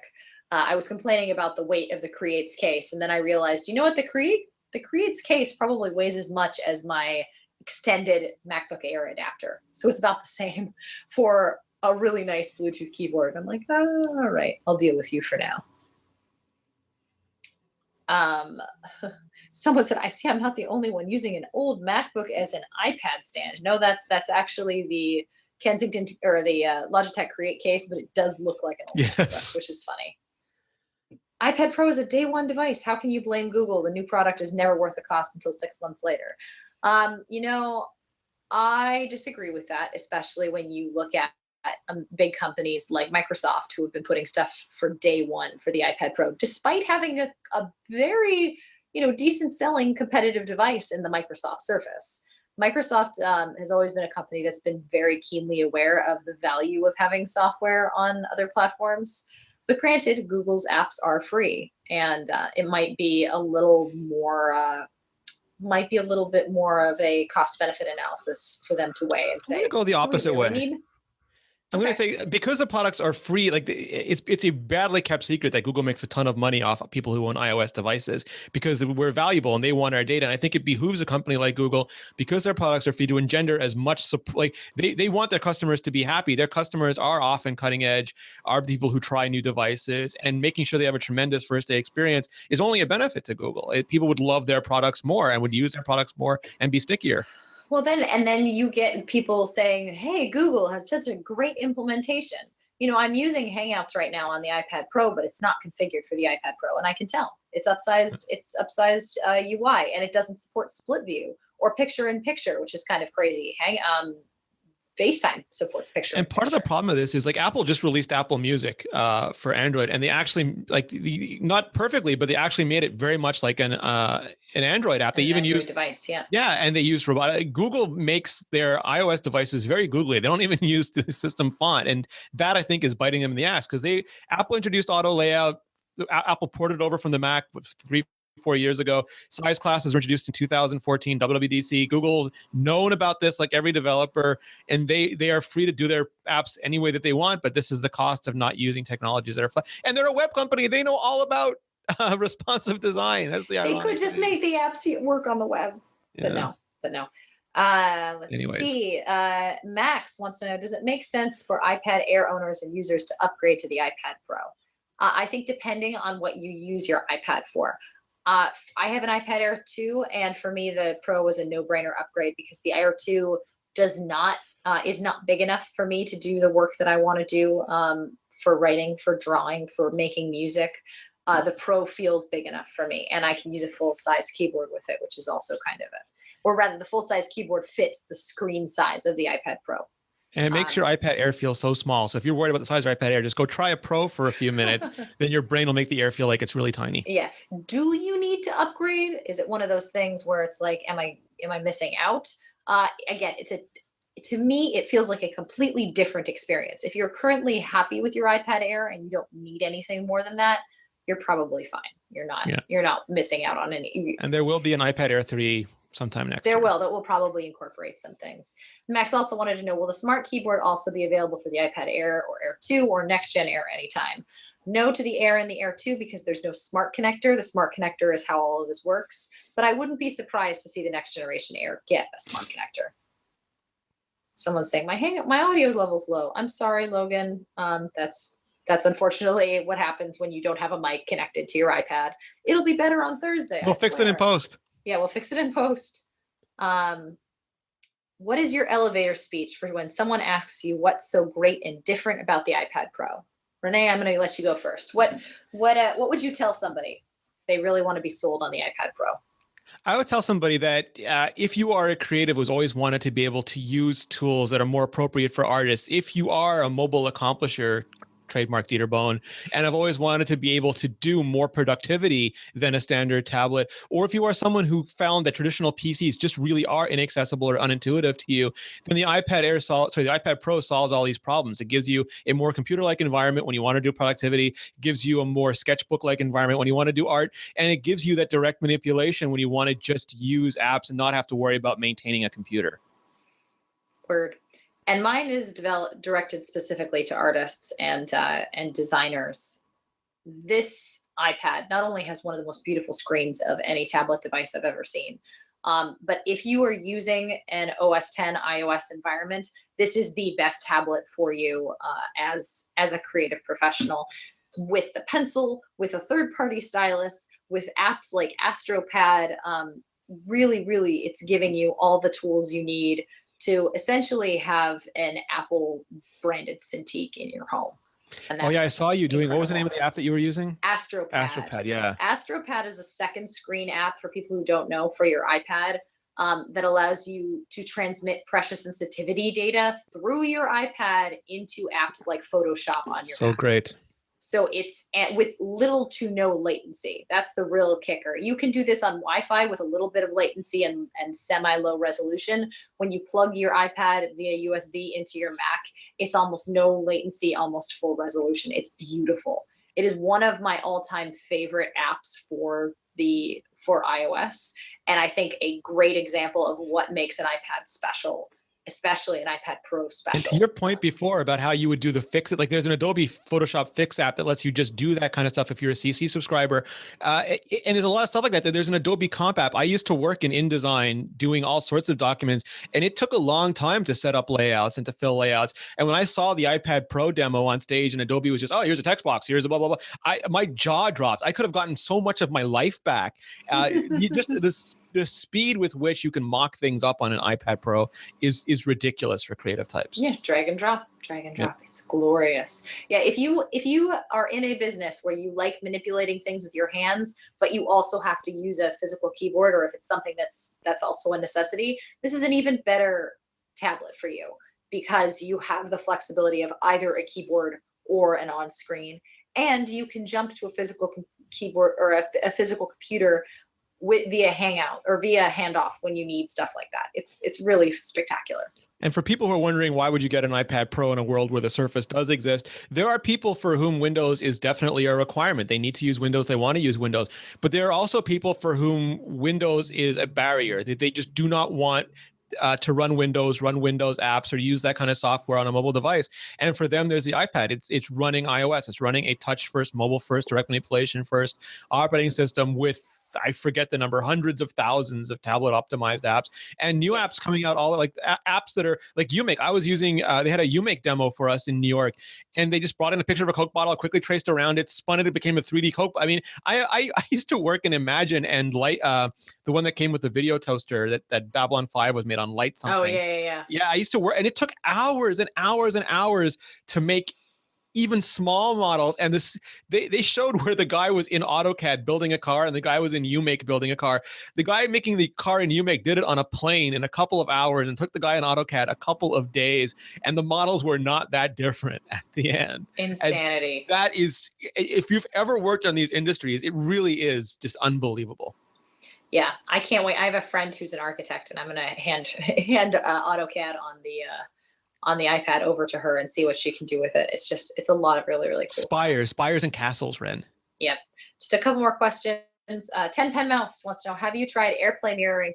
I was complaining about the weight of the Creates case, and then I realized, you know what, the Creates case probably weighs as much as my extended MacBook Air adapter. So it's about the same for a really nice Bluetooth keyboard. I'm like, all right, I'll deal with you for now. Someone said, I see I'm not the only one using an old MacBook as an iPad stand. No, that's actually the Kensington or the Logitech Create case, but it does look like an old MacBook, which is funny. iPad Pro is a day one device. How can you blame Google? The new product is never worth the cost until 6 months later. I disagree with that, especially when you look at big companies like Microsoft, who have been putting stuff for day one for the iPad Pro, despite having a very, decent selling competitive device in the Microsoft Surface. Microsoft has always been a company that's been very keenly aware of the value of having software on other platforms. But granted, Google's apps are free, and it might be a little bit more of a cost-benefit analysis for them to weigh and say, I'm going to go the opposite way. I'm going to say, because the products are free, like it's a badly kept secret that Google makes a ton of money off of people who own iOS devices, because we're valuable and they want our data. And I think it behooves a company like Google, because their products are free, to engender as much support. Like they want their customers to be happy. Their customers are often cutting edge, are people who try new devices, and making sure they have a tremendous first day experience is only a benefit to Google. People would love their products more and would use their products more and be stickier. Well, then you get people saying, hey, Google has such a great implementation. I'm using Hangouts right now on the iPad Pro, but it's not configured for the iPad Pro. And I can tell it's upsized UI, and it doesn't support split view or picture in picture, which is kind of crazy. FaceTime supports picture. And part of the problem of this is, like, Apple just released Apple Music for Android, and they actually, not perfectly, but they actually made it very much like an Android app. They even use device, yeah, and they use robotic. Google makes their iOS devices very googly. They don't even use the system font, and that, I think, is biting them in the ass, because Apple introduced auto layout. Apple ported over from the Mac 3-4 years ago. Size classes were introduced in 2014, WWDC. Google's known about this, like every developer, and they are free to do their apps any way that they want, but this is the cost of not using technologies that are flat. And they're a web company. They know all about responsive design. That's the ironic thing. They could just make the apps work on the web, but no. Let's see. Max wants to know, does it make sense for iPad Air owners and users to upgrade to the iPad Pro? I think depending on what you use your iPad for. I have an iPad Air 2, and for me, the Pro was a no-brainer upgrade, because the Air 2 is not big enough for me to do the work that I want to do for writing, for drawing, for making music, the Pro feels big enough for me, and I can use a full-size keyboard with it, which is also kind of it. Or rather, the full-size keyboard fits the screen size of the iPad Pro. And it makes your iPad Air feel so small. So if you're worried about the size of your iPad Air, just go try a Pro for a few minutes. Then your brain will make the Air feel like it's really tiny. Yeah. Do you need to upgrade? Is it one of those things where it's like, am I missing out? Again, to me, it feels like a completely different experience. If you're currently happy with your iPad Air and you don't need anything more than that, you're probably fine. You're not missing out on any. And there will be an iPad Air 3 sometime next year. That will probably incorporate some things. Max also wanted to know, will the smart keyboard also be available for the iPad Air or Air 2 or next gen Air anytime? No to the Air and the Air 2 because there's no smart connector. The smart connector is how all of this works. But I wouldn't be surprised to see the next generation Air get a smart connector. Someone's saying my audio level's low. I'm sorry, Logan. That's unfortunately what happens when you don't have a mic connected to your iPad. It'll be better on Thursday. We'll fix it in post. Yeah, we'll fix it in post. What is your elevator speech for when someone asks you what's so great and different about the iPad Pro? Rene, I'm going to let you go first. What would you tell somebody if they really want to be sold on the iPad Pro? I would tell somebody that if you are a creative who's always wanted to be able to use tools that are more appropriate for artists, if you are a mobile accomplisher, trademark Dieter Bohn, and I've always wanted to be able to do more productivity than a standard tablet, or if you are someone who found that traditional PCs just really are inaccessible or unintuitive to you, then the iPad Pro solves all these problems. It gives you a more computer-like environment when you want to do productivity, gives you a more sketchbook-like environment when you want to do art, and it gives you that direct manipulation when you want to just use apps and not have to worry about maintaining a computer. Word. And mine is directed specifically to artists and designers. This iPad not only has one of the most beautiful screens of any tablet device I've ever seen, but if you are using an OS 10 iOS environment, this is the best tablet for you as a creative professional. With the pencil, with a third-party stylus, with apps like AstroPad, really, really, it's giving you all the tools you need to essentially have an Apple branded Cintiq in your home. And I saw you doing, what was the name of the app that you were using? AstroPad. AstroPad, yeah. AstroPad is a second screen app for people who don't know for your iPad that allows you to transmit pressure sensitivity data through your iPad into apps like Photoshop on your So Mac. great. So it's with little to no latency. That's the real kicker. You can do this on Wi-Fi with a little bit of latency and semi-low resolution. When you plug your iPad via USB into your Mac, it's almost no latency, almost full resolution. It's beautiful. It is one of my all-time favorite apps for iOS, and I think a great example of what makes an iPad special, especially an iPad Pro special. And to your point before about how you would do the fix it, like there's an Adobe Photoshop Fix app that lets you just do that kind of stuff if you're a CC subscriber. And there's a lot of stuff like that. There's an Adobe Comp app. I used to work in InDesign doing all sorts of documents, and it took a long time to set up layouts and to fill layouts. And when I saw the iPad Pro demo on stage and Adobe was just, oh, here's a text box, here's a blah, blah, blah, my jaw dropped. I could have gotten so much of my life back. The speed with which you can mock things up on an iPad Pro is ridiculous for creative types. Yeah, drag and drop. Yeah. It's glorious. Yeah, if you are in a business where you like manipulating things with your hands, but you also have to use a physical keyboard, or if it's something that's also a necessity, this is an even better tablet for you because you have the flexibility of either a keyboard or an on-screen, and you can jump to a physical keyboard or a physical computer via Hangout or via handoff when you need stuff like that. It's really spectacular. And for people who are wondering why would you get an iPad Pro in a world where the Surface does exist, there are people for whom Windows is definitely a requirement. They need to use Windows. They want to use Windows. But there are also people for whom Windows is a barrier. They just do not want to run Windows apps, or use that kind of software on a mobile device. And for them, there's the iPad. It's running iOS. It's running a touch-first, mobile-first, direct manipulation-first operating system with, I forget the number, hundreds of thousands of tablet-optimized apps and new apps coming out, all like apps that are like UMake. I was using, they had a UMake demo for us in New York, and they just brought in a picture of a Coke bottle, quickly traced around it, spun it, it became a 3D Coke. I mean, I used to work in Imagine and Light, the one that came with the video toaster that Babylon 5 was made on, Light something. Oh, yeah. Yeah, I used to work, and it took hours and hours and hours to make even small models. And they showed where the guy was in AutoCAD building a car and the guy was in UMake building a car. The guy making the car in UMake did it on a plane in a couple of hours and took the guy in AutoCAD a couple of days. And the models were not that different at the end. Insanity. And that is, if you've ever worked on these industries, it really is just unbelievable. Yeah, I can't wait. I have a friend who's an architect, and I'm going to hand AutoCAD on the iPad over to her and see what she can do with it. It's a lot of really, really cool spires and castles, Ren. Yep. Just a couple more questions. 10 Pen Mouse wants to know, have you tried AirPlay mirroring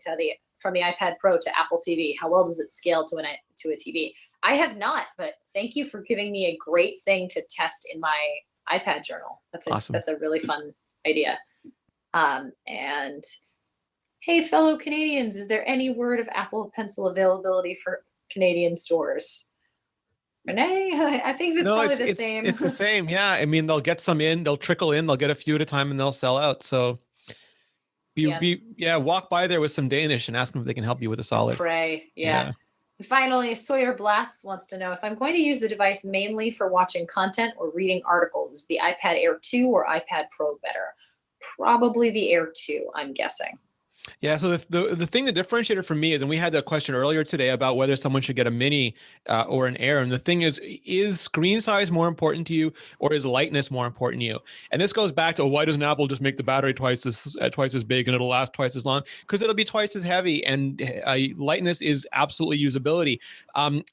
from the iPad Pro to Apple TV? How well does it scale to a TV? I have not, but thank you for giving me a great thing to test in my iPad journal. Awesome. That's a really fun idea. And hey, fellow Canadians, is there any word of Apple Pencil availability for Canadian stores? Rene, I think that's probably the same. It's the same. Yeah. I mean, they'll get some in, they'll trickle in, they'll get a few at a time and they'll sell out. So walk by there with some Danish and ask them if they can help you with a solid. Pray. Yeah. Finally, Sawyer Blatz wants to know, if I'm going to use the device mainly for watching content or reading articles, is the iPad Air 2 or iPad Pro better? Probably the Air 2, I'm guessing. Yeah. So the thing, the differentiator for me is, and we had that question earlier today about whether someone should get a mini or an Air. And the thing is screen size more important to you, or is lightness more important to you? And this goes back to, why doesn't Apple just make the battery twice as big and it'll last twice as long? Because it'll be twice as heavy, and lightness is absolutely usability.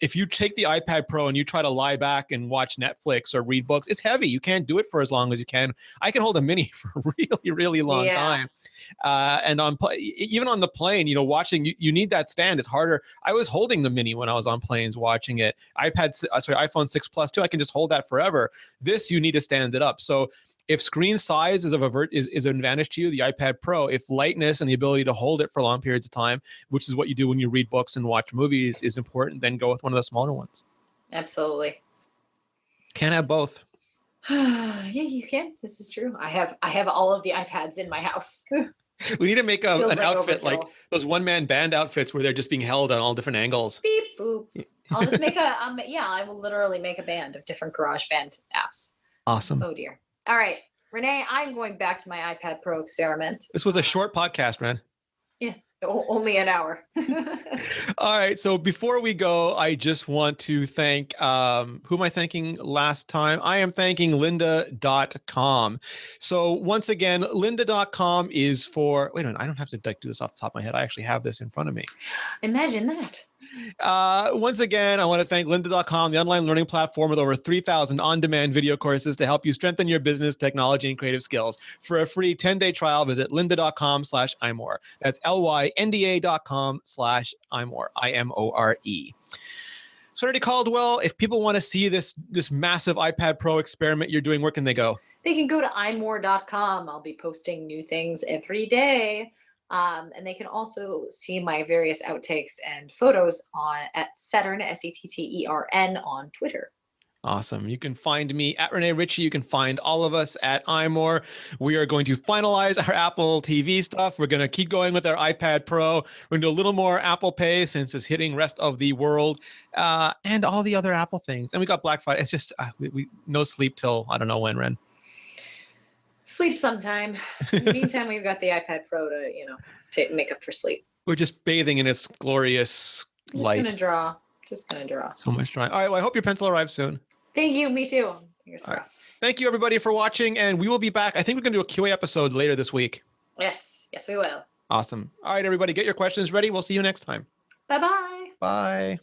If you take the iPad Pro and you try to lie back and watch Netflix or read books, it's heavy. You can't do it for as long as you can. I can hold a mini for a really, really long time. And even on the plane, watching, you need that stand. It's harder. I was holding the mini when I was on planes watching it. iPhone 6 Plus too. I can just hold that forever. This, you need to stand it up. So if screen size is an advantage to you, the iPad Pro. If lightness and the ability to hold it for long periods of time, which is what you do when you read books and watch movies, is important, then go with one of the smaller ones. Absolutely. Can't have both. Yeah, you can. This is true. I have all of the iPads in my house. We need to make an outfit overkill. like those one-man band outfits where they're just being held on all different angles. Beep boop. I'll just make I will literally make a band of different GarageBand apps. Awesome. Oh dear. All right, Rene, I'm going back to my iPad Pro experiment. This was a short podcast, Ren. Yeah. Only an hour. All right. So before we go, I just want to thank, who am I thanking last time? I am thanking lynda.com. So once again, lynda.com is for, wait a minute, I don't have to do this off the top of my head. I actually have this in front of me. Imagine that. Once again, I want to thank lynda.com, the online learning platform with over 3,000 on-demand video courses to help you strengthen your business, technology, and creative skills. For a free 10-day trial, visit lynda.com/iMore. That's lynda.com/iMore, IMORE. Serenity Caldwell, if people want to see this massive iPad Pro experiment you're doing, where can they go? They can go to imore.com. I'll be posting new things every day. And they can also see my various outtakes and photos at Saturn, SETTERN, on Twitter. Awesome. You can find me at Rene Ritchie. You can find all of us at iMore. We are going to finalize our Apple TV stuff. We're going to keep going with our iPad Pro. We're going to do a little more Apple Pay since it's hitting rest of the world, and all the other Apple things. And we got Black Friday. It's just we no sleep till I don't know when, Ren. Sleep sometime. In the meantime, we've got the iPad Pro to make up for sleep. We're just bathing in its glorious light. Just gonna draw. So much drawing. All right. Well, I hope your pencil arrives soon. Thank you. Me too. Fingers crossed. Right. Thank you, everybody, for watching, and we will be back. I think we're going to do a QA episode later this week. Yes, we will. Awesome. All right, everybody, get your questions ready. We'll see you next time. Bye-bye. Bye.